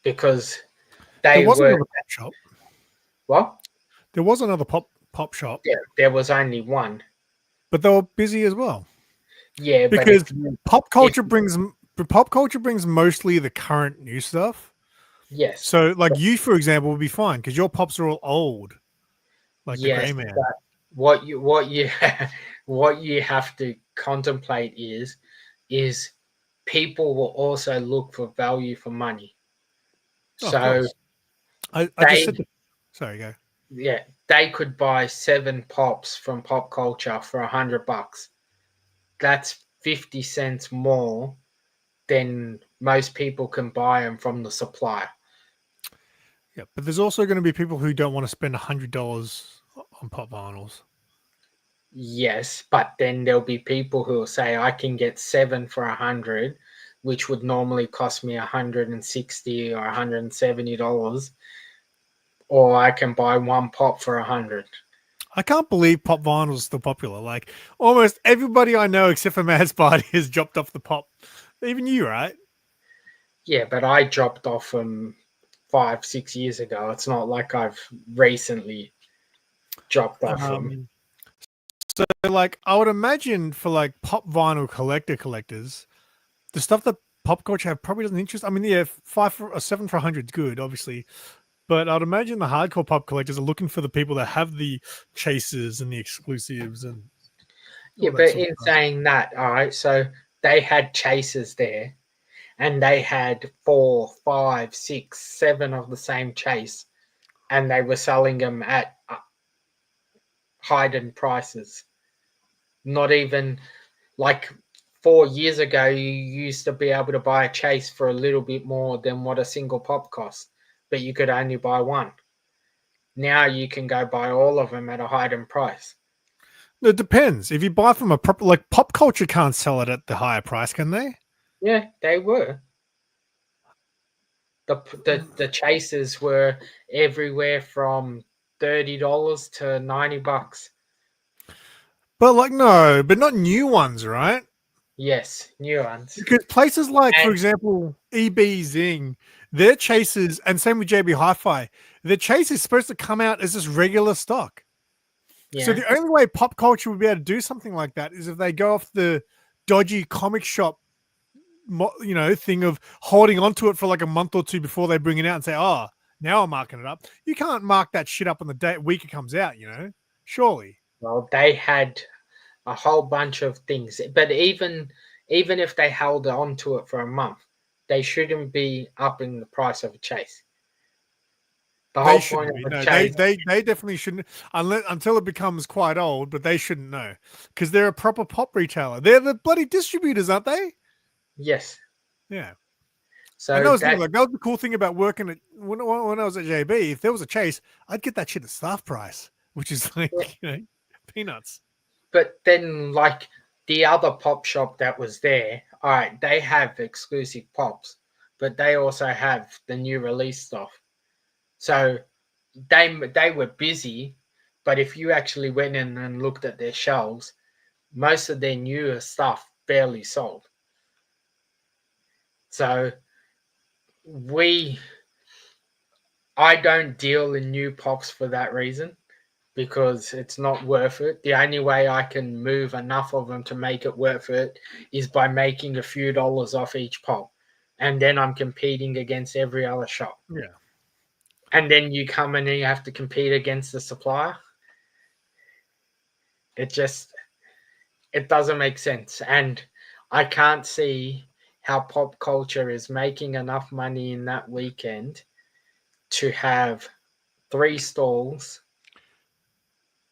because there was another pop shop. What? There was another pop shop. Yeah, there was only one, but they were busy as well. Yeah, because pop culture brings mostly the current new stuff. Yes. So, like you, for example, would be fine because your pops are all old, like the Grey Man. What you have to contemplate is people will also look for value for money. Oh, so I just said sorry, go. Yeah, they could buy 7 pops from Pop Culture for $100. That's 50 cents more than most people can buy them from the supplier. Yeah, but there's also going to be people who don't want to spend $100 on pop vinyls. Yes, but then there'll be people who will say I can get 7 for $100, which would normally cost me $160 or $170, or I can buy 1 pop for $100. I can't believe pop vinyl is still popular. Like almost everybody I know, except for Mad Spidey, has dropped off the pop. Even you, right? Yeah, but I dropped off them 5-6 years ago. It's not like I've recently dropped off them. So, like, I would imagine for like pop vinyl collectors, the stuff that pop culture have probably doesn't interest. I mean, yeah, 7 for $100 is good, obviously. But I'd imagine the hardcore pop collectors are looking for the people that have the chasers and the exclusives and yeah. But in saying that, all right, so they had chasers there, and they had 4, 5, 6, 7 of the same chase, and they were selling them at hidden prices. Not even like 4 years ago, you used to be able to buy a chase for a little bit more than what a single pop cost, but you could only buy one. Now you can go buy all of them at a hidden price. It depends. If you buy from a proper, like pop culture can't sell it at the higher price, can they? Yeah, they were. The chasers were everywhere from $30 to $90. But like no, but not new ones, right? Yes, new ones. Because places like, for example, EB Zing, their chasers, and same with JB Hi-Fi, their chase is supposed to come out as just regular stock. Yeah. So the only way pop culture would be able to do something like that is if they go off the dodgy comic shop, thing of holding onto it for like a month or two before they bring it out and say, "Oh, Now I'm marking it up. You can't mark that shit up on the week it comes out, surely. Well, they had a whole bunch of things, but even if they held on to it for a month, they shouldn't be upping the price of a chase. The They whole point shouldn't of be. a No, chase, they definitely shouldn't until it becomes quite old, but they shouldn't know. Because they're a proper pop retailer. They're the bloody distributors, aren't they? yes. Yeah. And that So was the thing, like that was the cool thing about working at when I was at JB. If there was a chase, I'd get that shit at staff price, which is like peanuts. but then like the other pop shop that was there, all right, they have exclusive pops, but they also have the new release stuff. So they were busy, but if you actually went in and looked at their shelves, most of their newer stuff barely sold. So we I don't deal in new pops for that reason because it's not worth it. The only way I can move enough of them to make it worth it is by making a few dollars off each pop. And then I'm competing against every other shop. Yeah. And then you come in and you have to compete against the supplier. It just it doesn't make sense. And I can't see how pop culture is making enough money in that weekend to have 3 stalls,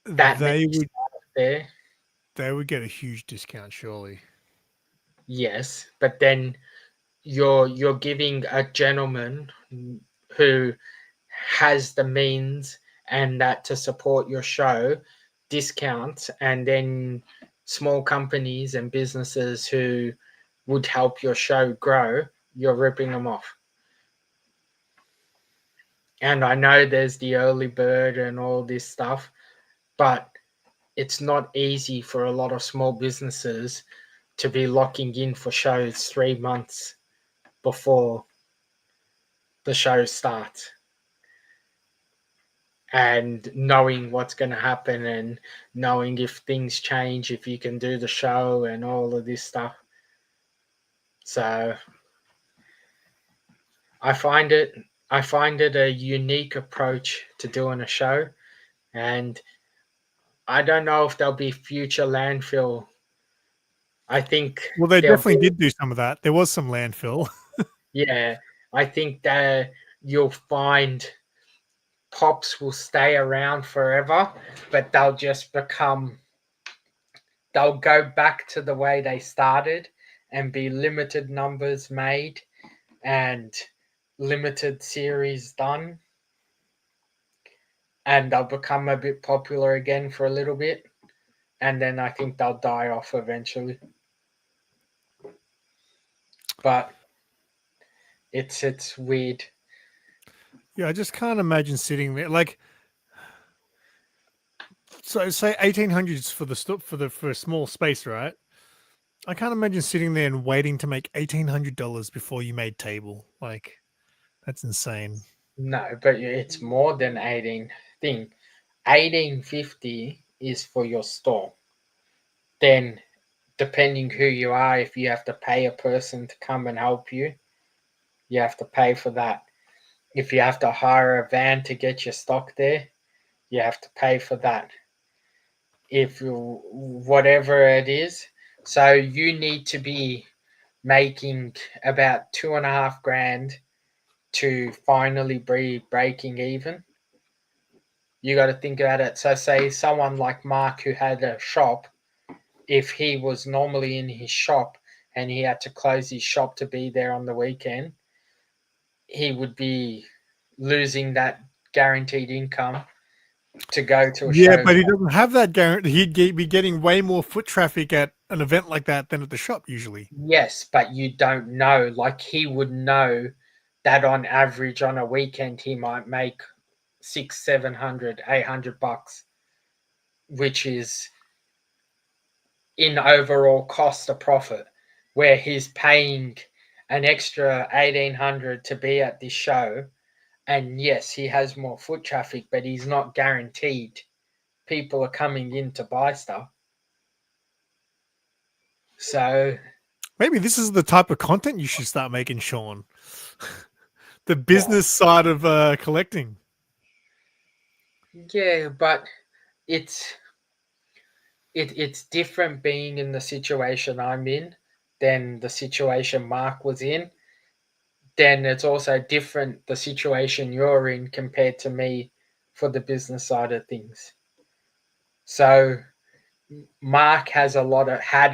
that many They would staff there. they would get a huge discount, surely. Yes, but then you're giving a gentleman who has the means and that to support your show discounts, and then small companies and businesses who would help your show grow, you're ripping them off. And I know there's the early bird and all this stuff, but it's not easy for a lot of small businesses to be locking in for shows 3 months before the show starts and knowing what's going to happen and knowing if things change, if you can do the show and all of this stuff. So I find it a unique approach to doing a show, and I don't know if there'll be future landfill. I think Well, they there'll definitely be, did do some of that. There was some landfill. yeah, I think that you'll find pops will stay around forever, but they'll go back to the way they started and be limited numbers made and limited series done, and they'll become a bit popular again for a little bit, and then I think they'll die off eventually. But it's weird. Yeah, I just can't imagine sitting there. Like, so say 1800s for for a small space, right? I can't imagine sitting there and waiting to make $1,800 before you made table. Like, that's insane. No, but it's more than 18 thing. 1850 is for your store. Then depending who you are, if you have to pay a person to come and help you, you have to pay for that. If you have to hire a van to get your stock there, you have to pay for that. If you, whatever it is, so you need to be making about 2.5 grand to finally be breaking even. You got to think about it. So, say someone like Mark who had a shop, if he was normally in his shop and he had to close his shop to be there on the weekend, he would be losing that guaranteed income to go to a Yeah, show. but he doesn't have that guarantee. Be getting way more foot traffic at an event like that than at the shop usually. Yes, but you don't know. Like he would know that on average on a weekend he might make 600, 700, $800, which is in overall cost of profit, where he's paying an extra 1,800 to be at this show. And yes, he has more foot traffic, but he's not guaranteed people are coming in to buy stuff. So Maybe this is the type of content you should start making, Sean. the business side of collecting. Yeah, but it's it's different being in the situation I'm in than the situation Mark was in. Then it's also different the situation you're in compared to me for the business side of things. So Mark has had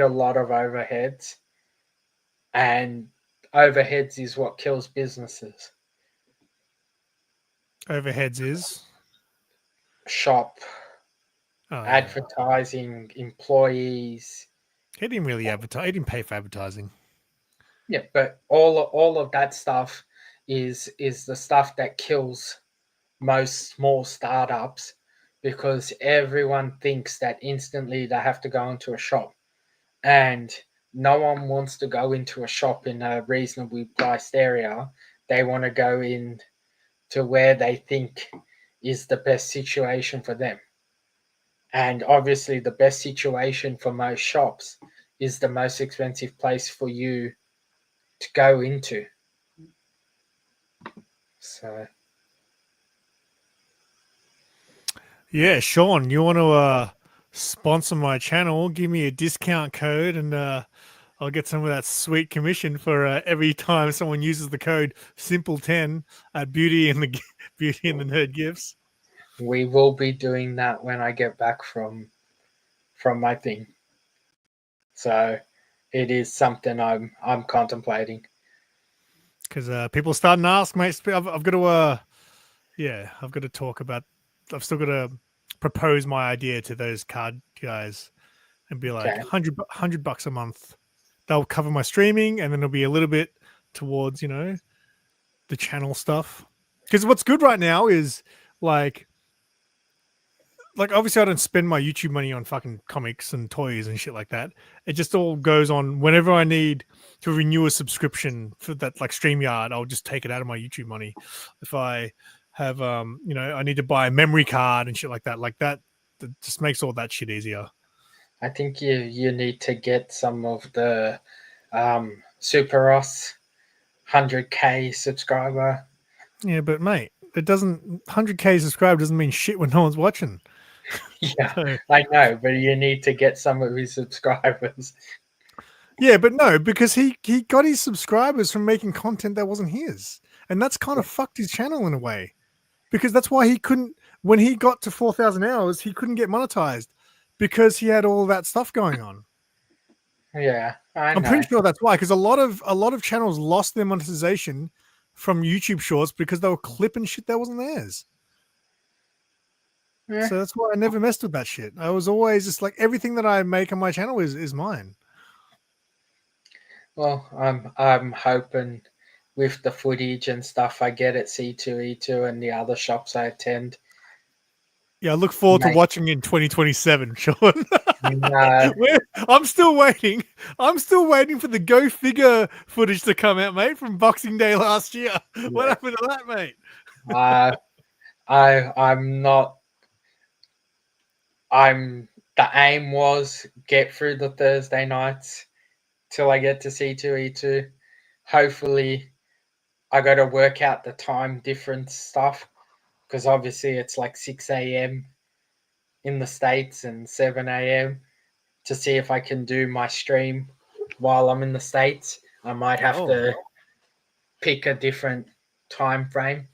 a lot of overheads, and overheads is what kills businesses. Overheads is. Shop, Oh yeah. advertising, employees. He didn't really advertise. He didn't pay for advertising. Yeah, but all of that stuff is the stuff that kills most small startups, because everyone thinks that instantly they have to go into a shop, and no one wants to go into a shop in a reasonably priced area. They want to go in to where they think is the best situation for them. And obviously, the best situation for most shops is the most expensive place for you to go into. So, Yeah, Sean, you want to sponsor my channel? Give me a discount code, and I'll get some of that sweet commission for every time someone uses the code Simple10 at Beauty and the Beauty and the Nerd Gifts. we will be doing that when I get back from my thing. So, it is something I'm contemplating. Because people are starting to ask, mate. I've got to, I've got to talk about. I've still got to propose my idea to those card guys and be like, Okay. $100 a month. They'll cover my streaming, and then there'll be a little bit towards, the channel stuff. Because what's good right now is like obviously I don't spend my YouTube money on fucking comics and toys and shit like that. It just all goes on whenever I need to renew a subscription for that, like StreamYard. I'll just take it out of my YouTube money. If I have I need to buy a memory card and shit like that just makes all that shit easier. I think you need to get some of the Super Ross 100K subscriber. Yeah, but mate, it doesn't 100K subscribe doesn't mean shit when no one's watching. Yeah, So, I know, but you need to get some of his subscribers. yeah, but no, because he got his subscribers from making content that wasn't his, and that's kind of fucked his channel in a way. Because that's why he couldn't, when he got to 4,000 hours, he couldn't get monetized because he had all that stuff going on. Yeah, I I'm know. pretty sure that's why, because a lot of channels lost their monetization from YouTube Shorts because they were clipping shit that wasn't theirs. Yeah. So that's why I never messed with that shit. I was always just like, everything that I make on my channel is mine. Well, I'm hoping with the footage and stuff I get at C2E2 and the other shops I attend. Yeah, I look forward to Mate, watching in 2027, Sean. no, I'm still waiting. I'm still waiting for the Go Figure footage to come out, mate, from Boxing Day last year. What yeah. happened to that, mate? I'm not. The aim was get through the Thursday nights till I get to C2E2. Hopefully, I got to work out the time difference stuff, because obviously it's like 6 a.m. in the States and 7 a.m. to see if I can do my stream while I'm in the States. I might have Oh, to pick a different time frame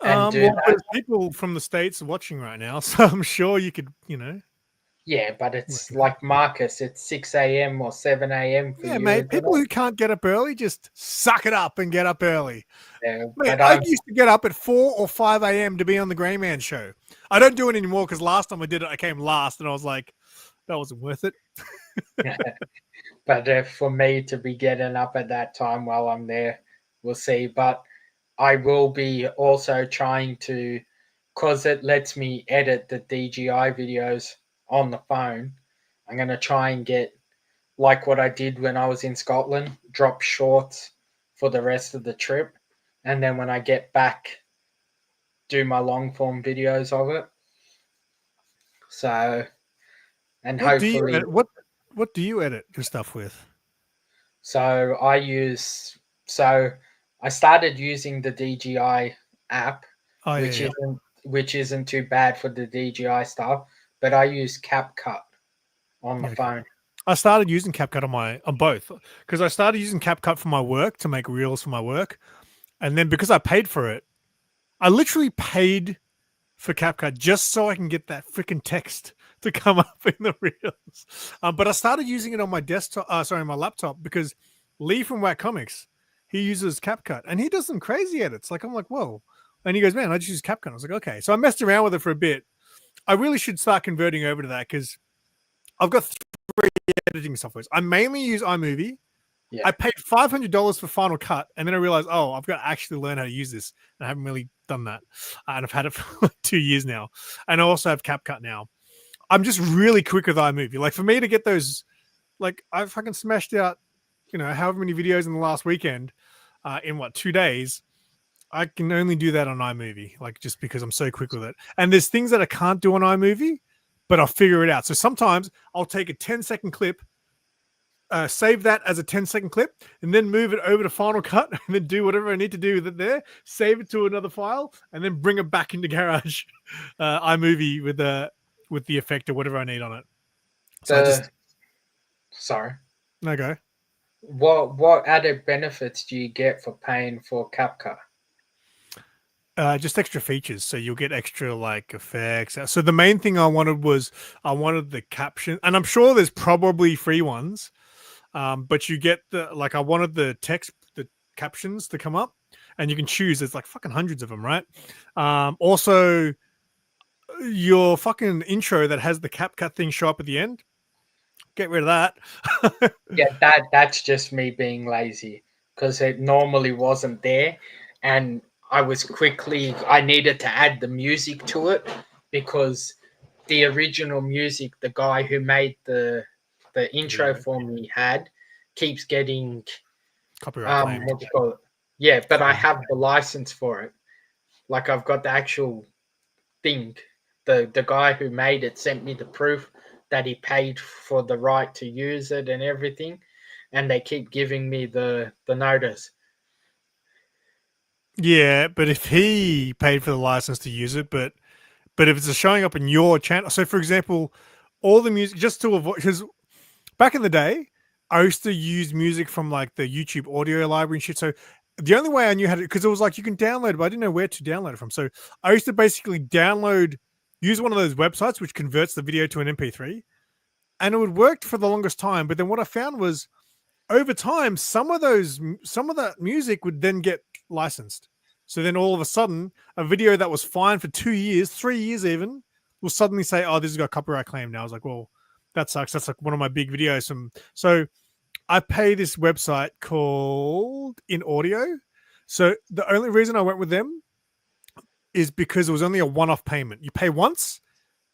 and do well, that. there's people from the States watching right now, so I'm sure you could, Yeah, but work it's it out. like Marcus, it's 6 a.m. or 7 a.m. for Yeah, you, mate. isn't People it? who can't get up early just suck it up and get up early. Yeah, Mate, but I used to get up at 4 or 5 a.m. to be on the Grey Man show. I don't do it anymore because last time I did it, I came last and I was like, that wasn't worth it. but for me to be getting up at that time while I'm there, we'll see. But I will be also trying to, because it lets me edit the DJI videos on the phone. I'm going to try and get, like what I did when I was in Scotland, drop shorts for the rest of the trip. And then when I get back, do my long form videos of it. So, and What do you hopefully, edit? What do you edit your stuff with? so I use So I started using the DJI app, Oh which yeah. isn't too bad for the DJI stuff, but I use CapCut on the Yeah, okay. phone. I started using CapCut on both because I started using CapCut for my work to make reels for my work, and then because I paid for it, I literally paid for CapCut just so I can get that freaking text to come up in the reels. But I started using it on my desktop, my laptop, because Lee from Whack Comics, he uses CapCut and he does some crazy edits. Like I'm like, whoa. And he goes, man, I just use CapCut. I was like, okay. So I messed around with it for a bit. I really should start converting over to that because I've got three editing softwares. I mainly use iMovie. Yeah. I paid $500 for Final Cut, and then I realized, oh, I've got to actually learn how to use this. And I haven't really done that, and I've had it for like 2 years now. And I also have CapCut now. I'm just really quick with iMovie. Like for me to get those, like I fucking smashed out, however many videos in the last weekend, in 2 days. I can only do that on iMovie, like just because I'm so quick with it. And there's things that I can't do on iMovie, but I'll figure it out. So sometimes I'll take a 10-second clip, save that as a 10-second clip, and then move it over to Final Cut, and then do whatever I need to do with it there. Save it to another file, and then bring it back into Garage, iMovie with the effect or whatever I need on it. So Sorry. no go. What added benefits do you get for paying for CapCut? Just extra features, so you'll get extra like effects. So the main thing I wanted was the caption, and I'm sure there's probably free ones. But you get I wanted the text, the captions to come up, and you can choose. There's like fucking hundreds of them, right? Also, your fucking intro that has the CapCut thing show up at the end. Get rid of that. Yeah, that's just me being lazy because it normally wasn't there, and I needed to add the music to it because the original music the guy who made the intro for me keeps getting Copyright claim. what do you call it? Yeah, but I have the license for it. Like I've got the actual thing. The guy who made it sent me the proof that he paid for the right to use it and everything, and they keep giving me the notice. Yeah, but if he paid for the license to use it, but if it's showing up in your channel, so for example, all the music just to avoid, because back in the day, I used to use music from like the YouTube audio library and shit. So the only way I knew how to, because it was like you can download it, but I didn't know where to download it from. So I used to basically use one of those websites which converts the video to an MP3, and it would work for the longest time. But then what I found was over time, some of that music would then get licensed. So then all of a sudden, a video that was fine for 2 years, 3 years even, will suddenly say, "Oh, this has got copyright claim now." I was like, "Well, that sucks." That's like one of my big videos. So I pay this website called In Audio. So the only reason I went with them is because it was only a one-off payment. You pay once,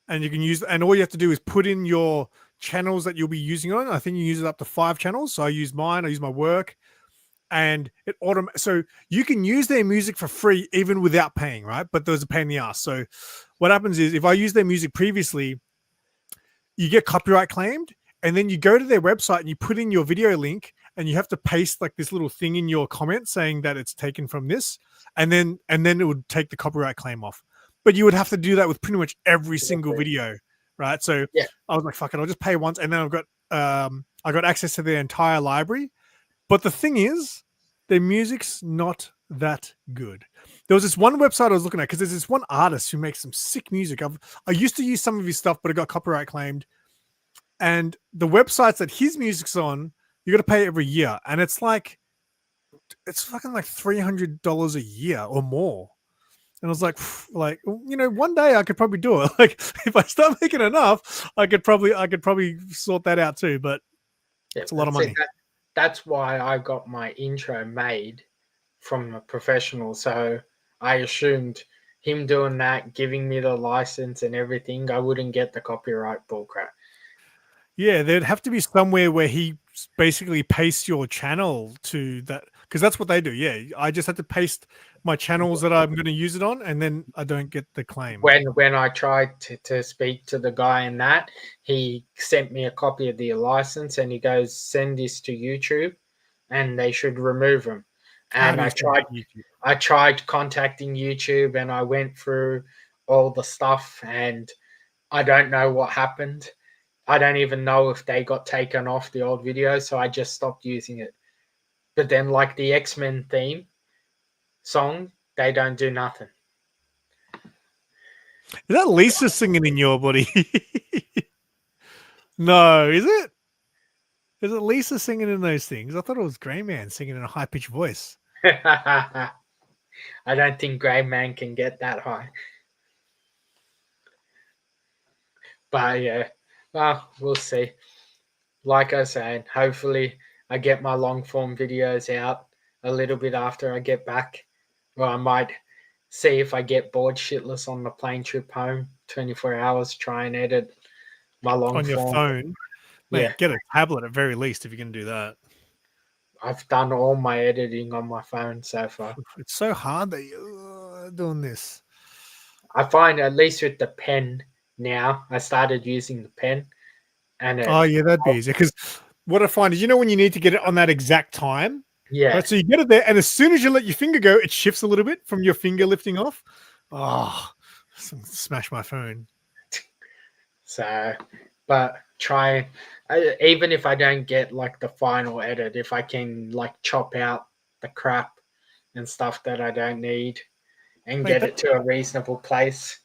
and you can use, and all you have to do is put in your channels that you'll be using on. I think you use it up to 5 channels. So I use mine. I use my work, and it so you can use their music for free even without paying, right? But there's a pain in the ass. So what happens is if I use their music previously, you get copyright claimed, and then you go to their website and you put in your video link, and you have to paste like this little thing in your comment saying that it's taken from this, and then it would take the copyright claim off. But you would have to do that with pretty much every single video, right? So Yeah, I was like, fuck it, I'll just pay once, and then I got access to their entire library. But the thing is, their music's not that good. There was this one website I was looking at because there's this one artist who makes some sick music. I used to use some of his stuff, but it got copyright claimed. And the websites that his music's on, you got to pay every year, and it's fucking like $300 a year or more. And I was like, one day I could probably do it. Like if I start making enough, I could probably sort that out too. But yeah, it's a lot of money. That's why I got my intro made from a professional. So I assumed him doing that, giving me the license and everything, I wouldn't get the copyright bullcrap. Yeah, there'd have to be somewhere where he basically pastes your channel to that, because that's what they do. Yeah, I just have to paste my channels that I'm going to use it on, and then I don't get the claim. When I tried to speak to the guy in that, he sent me a copy of the license and he goes, send this to YouTube and they should remove him. How And do you send it to YouTube? I tried contacting YouTube, and I went through all the stuff, and I don't know what happened. I don't even know if they got taken off the old video, so I just stopped using it. But then, like the X-Men theme song, they don't do nothing. Is that Lisa singing in your body? No, is it? Is it Lisa singing in those things? I thought it was Grey Man singing in a high pitched voice. I don't think Grey Man can get that high. But yeah, well, we'll see. Like I was saying, hopefully I get my long form videos out a little bit after I get back. Or I might see if I get bored shitless on the plane trip home, 24 hours, try and edit my long On your form. phone. Yeah, Mate, get a tablet at very least if you can do that. I've done all my editing on my phone so far. It's so hard that you're doing this. I find, at least with the pen now, I started using the pen. And Oh, yeah, that'd be easier. Because what I find is, when you need to get it on that exact time, yeah, right? So you get it there, and as soon as you let your finger go, it shifts a little bit from your finger lifting off. Oh, smash my phone. so, but try, even if I don't get like the final edit, if I can like chop out the crap and stuff that I don't need and Mate, get it to a reasonable place,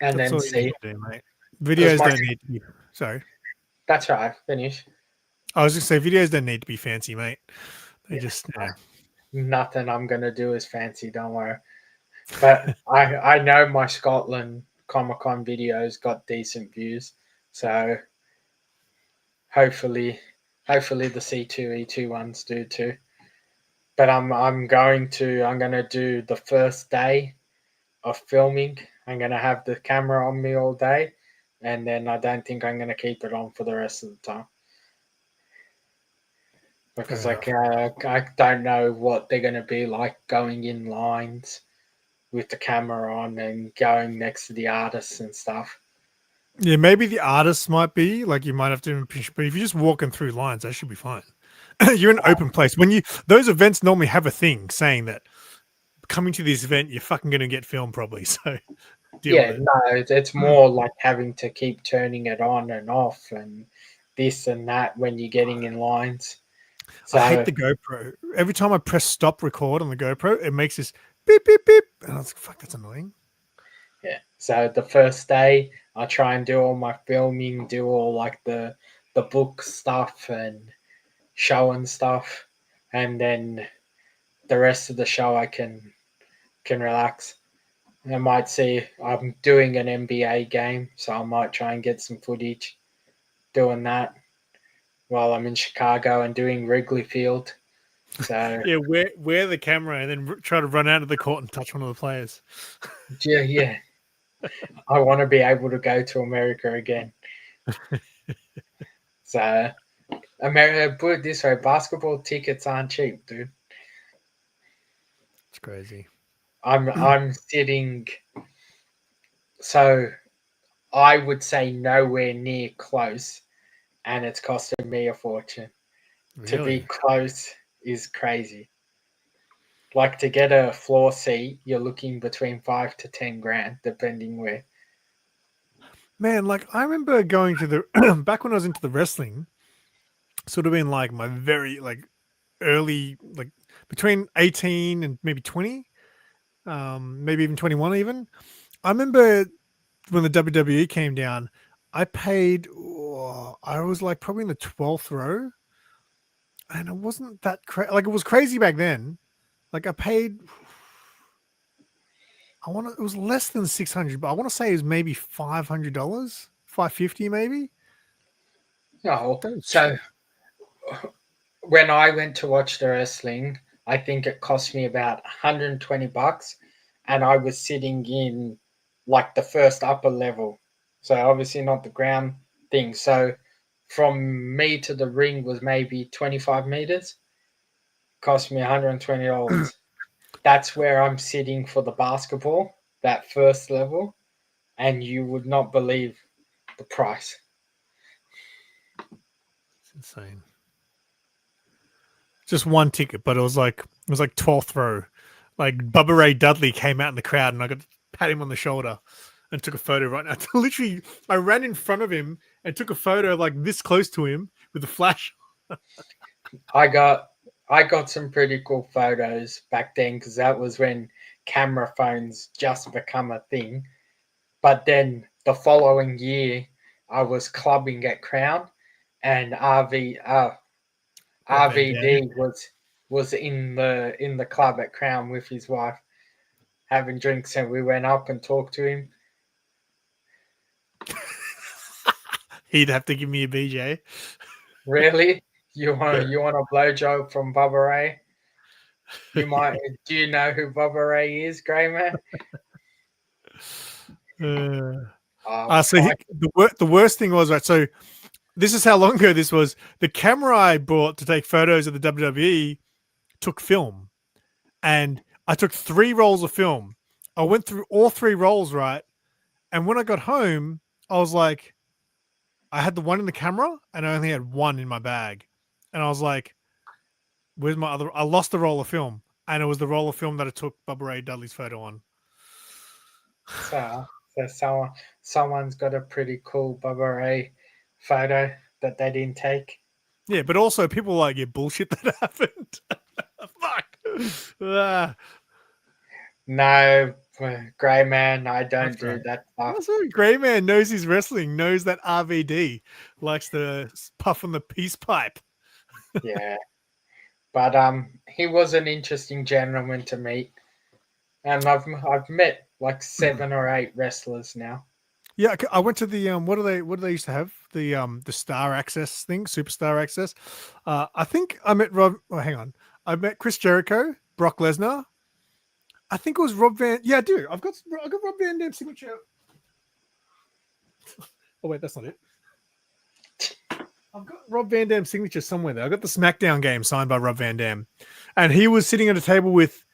and that's then all you need see. to do, mate. Because Videos don't need to be. Sorry. that's right, finish. I was going to say, videos don't need to be fancy, mate. They just, Nothing I'm gonna do is fancy, don't worry. But I know my Scotland Comic Con videos got decent views, so hopefully the C2E2 ones do too. But I'm gonna do the first day of filming. I'm gonna have the camera on me all day, and then I don't think I'm gonna keep it on for the rest of the time because fair I don't know what they're gonna be like going in lines with the camera on and going next to the artists and stuff. Yeah, maybe the artists might be like you might have to, but if you're just walking through lines, that should be fine. You're in an open place. Those events normally have a thing saying that coming to this event, you're fucking going to get filmed probably. So deal with Yeah, it. no, it's more like having to keep turning it on and off and this and that when you're getting in lines. I hate So the GoPro. Every time I press stop record on the GoPro, it makes this beep beep beep, and I was like, "Fuck, that's annoying." yeah, so the first day I try and do all my filming, do all like the book stuff and show and stuff, and then the rest of the show I can relax. I might see I'm doing an NBA game, so I might try and get some footage doing that while I'm in Chicago and doing Wrigley Field. So Yeah, wear the camera and then try to run out of the court and touch one of the players. yeah, I want to be able to go to America again. So America, put it this way: basketball tickets aren't cheap, dude. It's crazy. I'm sitting, so I would say nowhere near close, and it's costing me a fortune. To be Really? close is crazy. Like to get a floor seat, you're looking between 5 to 10 grand, depending where. Man, like I remember going to the back when I was into the wrestling, sort of been like my very like early, like between 18 and maybe 20, maybe even 21 even. I remember when the WWE came down, I paid, I was like probably in the 12th row, and it wasn't that like it was crazy back then. Like I paid, it was less than 600, but I want to say it was maybe $500, 550 maybe. Oh, That was so cheap. when I went to watch the wrestling, I think it cost me about $120, and I was sitting in like the first upper level, so obviously not the ground thing. So from me to the ring was maybe 25 meters. Cost me $120. That's where I'm sitting for the basketball, that first level, and you would not believe the price. It's insane. just one ticket, but it was like 12th row. Like Bubba Ray Dudley came out in the crowd, and I got to pat him on the shoulder and took a photo right now. Literally, I ran in front of him and took a photo like this close to him with a flash. I got some pretty cool photos back then because that was when camera phones just become a thing. But then the following year, I was clubbing at Crown, and RVD was in the club at Crown with his wife having drinks, and we went up and talked to him. He'd have to give me a BJ. Really? You want a blowjob from Bubba Ray? You might. Do you know who Bubba Ray is, Grey Man? The worst thing was, right, so this is how long ago this was. The camera I brought to take photos of the WWE took film, and I took 3 rolls of film. I went through all 3 rolls, right? And when I got home, I was like, I had the one in the camera and I only had one in my bag. And I was like, where's my other? I lost the roll of film, and it was the roll of film that I took Bubba Ray Dudley's photo on. So someone's got a pretty cool Bubba Ray photo that they didn't take. Yeah, but also people like, yeah, bullshit that happened. Fuck. No, Grey Man, I don't do right. that stuff. Also, Grey Man knows his wrestling, knows that RVD likes to puff on the peace pipe. Yeah. But he was an interesting gentleman to meet. And I've met like 7 or 8 wrestlers now. Yeah, I went to the what do they used to have? The Star Access thing, Superstar Access. I think I met Rob. Oh, hang on. I met Chris Jericho, Brock Lesnar. I think it was Rob Van. Yeah, I do. I got Rob Van Dam's signature. Oh wait, that's not it. I've got Rob Van Dam's signature somewhere there. I got the SmackDown game signed by Rob Van Dam, and he was sitting at a table with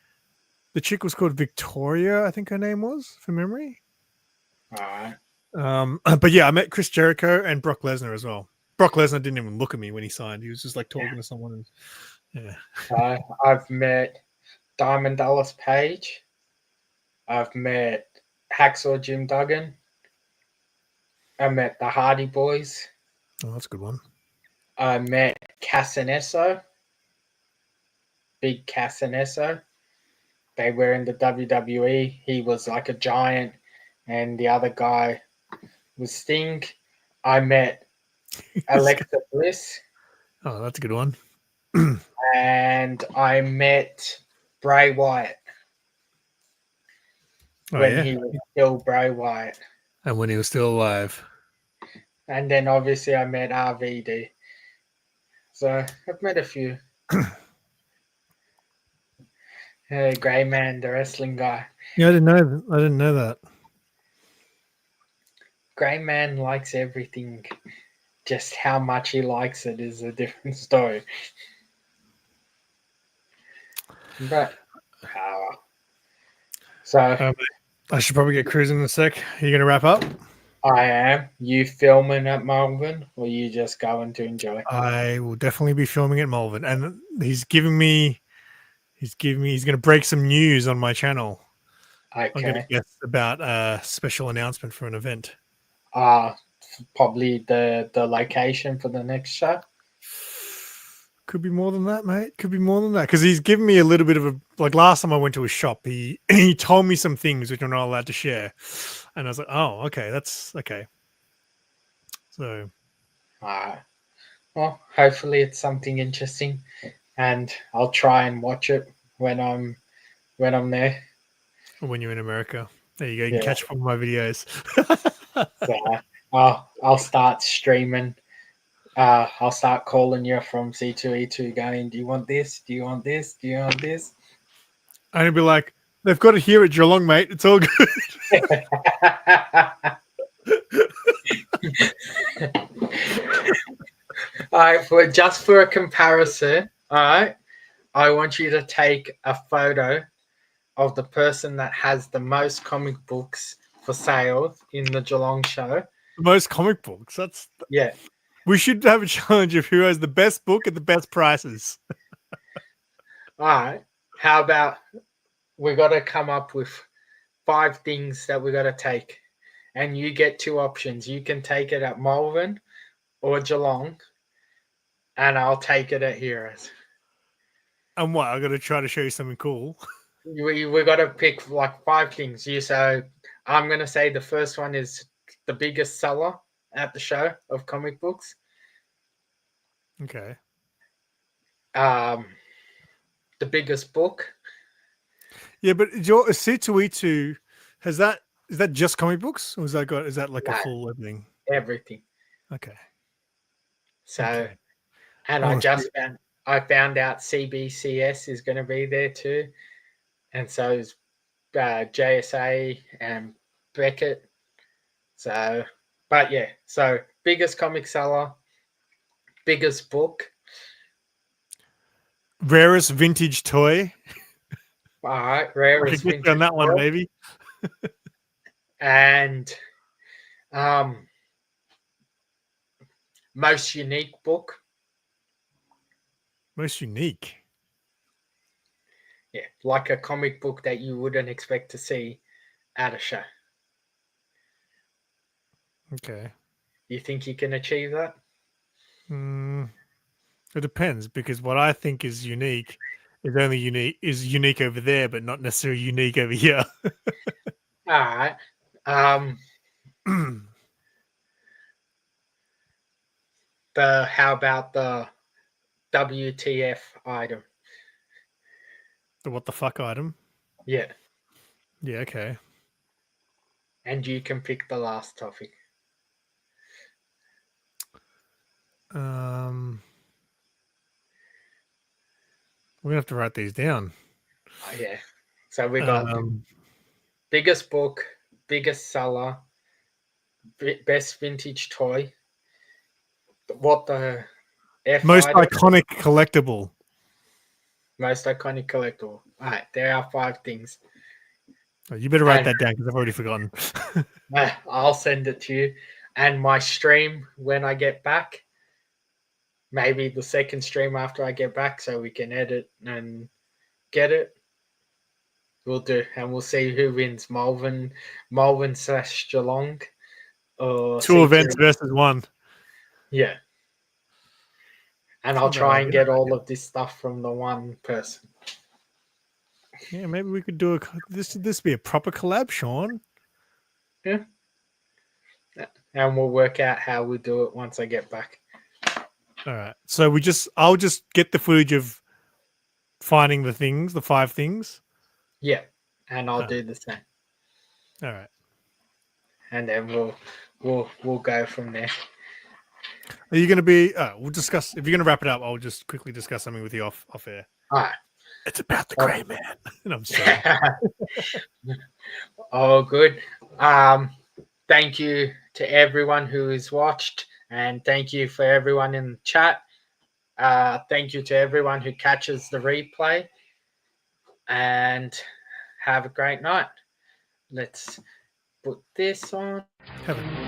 the chick was called Victoria, I think her name was, from memory. All right. But yeah, I met Chris Jericho and Brock Lesnar as well. Brock Lesnar didn't even look at me when he signed. He was just like talking to someone. And, yeah. I've met Diamond Dallas Page. I've met Hacksaw Jim Duggan. I met the Hardy Boys. Oh, that's a good one. I met Casanesso. Big Casanesso. They were in the WWE. He was like a giant, and the other guy was Sting. I met Alexa Bliss. Oh, that's a good one. And I met Bray Wyatt. When he was still Bray Wyatt. And when he was still alive. And then obviously I met RVD. So I've met a few. Hey, Grey Man, the wrestling guy. Yeah, I didn't know that. Grey Man likes everything. Just how much he likes it is a different story. But so I should probably get cruising in a sec. Are you going to wrap up? I am. You filming at Melbourne, or you just going to enjoy? I will definitely be filming at Melbourne, and he's going to break some news on my channel. Okay. I'm going to guess about a special announcement for an event. Probably the location for the next show. Could be more than that, mate. Could be more than that. Because he's given me a little bit of a, like last time I went to his shop, he told me some things which I'm not allowed to share. And I was like, oh, okay, that's okay. So. Well, hopefully it's something interesting, and I'll try and watch it when I'm there. When you're in America. There you go. You can catch up on my videos. So, I'll start streaming. I'll start calling you from C2E2 going, do you want this? Do you want this? Do you want this? And he'll be like, they've got it here at Geelong, mate. It's all good. All right, just for a comparison, all right, I want you to take a photo of the person that has the most comic books for sale in the Geelong show. The most comic books? Yeah. We should have a challenge of who has the best book at the best prices. All right. How about we got to come up with 5 things that we got to take, and you get 2 options. You can take it at Malvern or Geelong, and I'll take it at Heroes. And what? I got to try to show you something cool. We got to pick like 5 things. So I'm gonna say the first one is the biggest seller at the show of comic books. Okay. The biggest book. Yeah, but your C2E2 is that just comic books, or is that like a No, full everything? everything. Okay. So, Okay. and I I wanna see just it. found out CBCS is going to be there too, and so is JSA and Beckett. So, but yeah, so biggest comic seller, biggest book. Rarest vintage toy. All right, I could rarest get you on vintage that one, toy, maybe. and most unique book. Most unique. Yeah, like a comic book that you wouldn't expect to see at a show. Okay. You think you can achieve that? It depends, because what I think is unique is unique over there, but not necessarily unique over here. All right. How about the WTF item? The what the fuck item? Yeah, Yeah, okay. and you can pick the last topic. We're gonna have to write these down. Oh, yeah. So we got Um, biggest book, biggest seller, best vintage toy. What the F most item? iconic collectible. Most iconic collectible. All right, there are 5 things. Oh, you better write And that down because I've already forgotten. I'll send it to you. And my stream when I get back, maybe the second stream after I get back, so we can edit and get it. We'll do, and we'll see who wins, Malvern / Geelong, or 2 C2. events versus 1. Yeah, and It's I'll not a bad try and idea. get all of this stuff from the one person. Yeah, maybe we could do this be a proper collab, Sean. Yeah, and we'll work out how we do it once I get back. All right. So I'll just get the footage of finding the 5 things. Yeah, and I'll do the same. All right. And then we'll go from there. Are you going to be? We'll discuss. If you're going to wrap it up, I'll just quickly discuss something with you off air. All right. It's about the grey man. And I'm sorry. Oh, good. Thank you to everyone who has watched, and thank you for everyone in the chat. Thank you to everyone who catches the replay, and have a great night. Let's put this on. Heaven.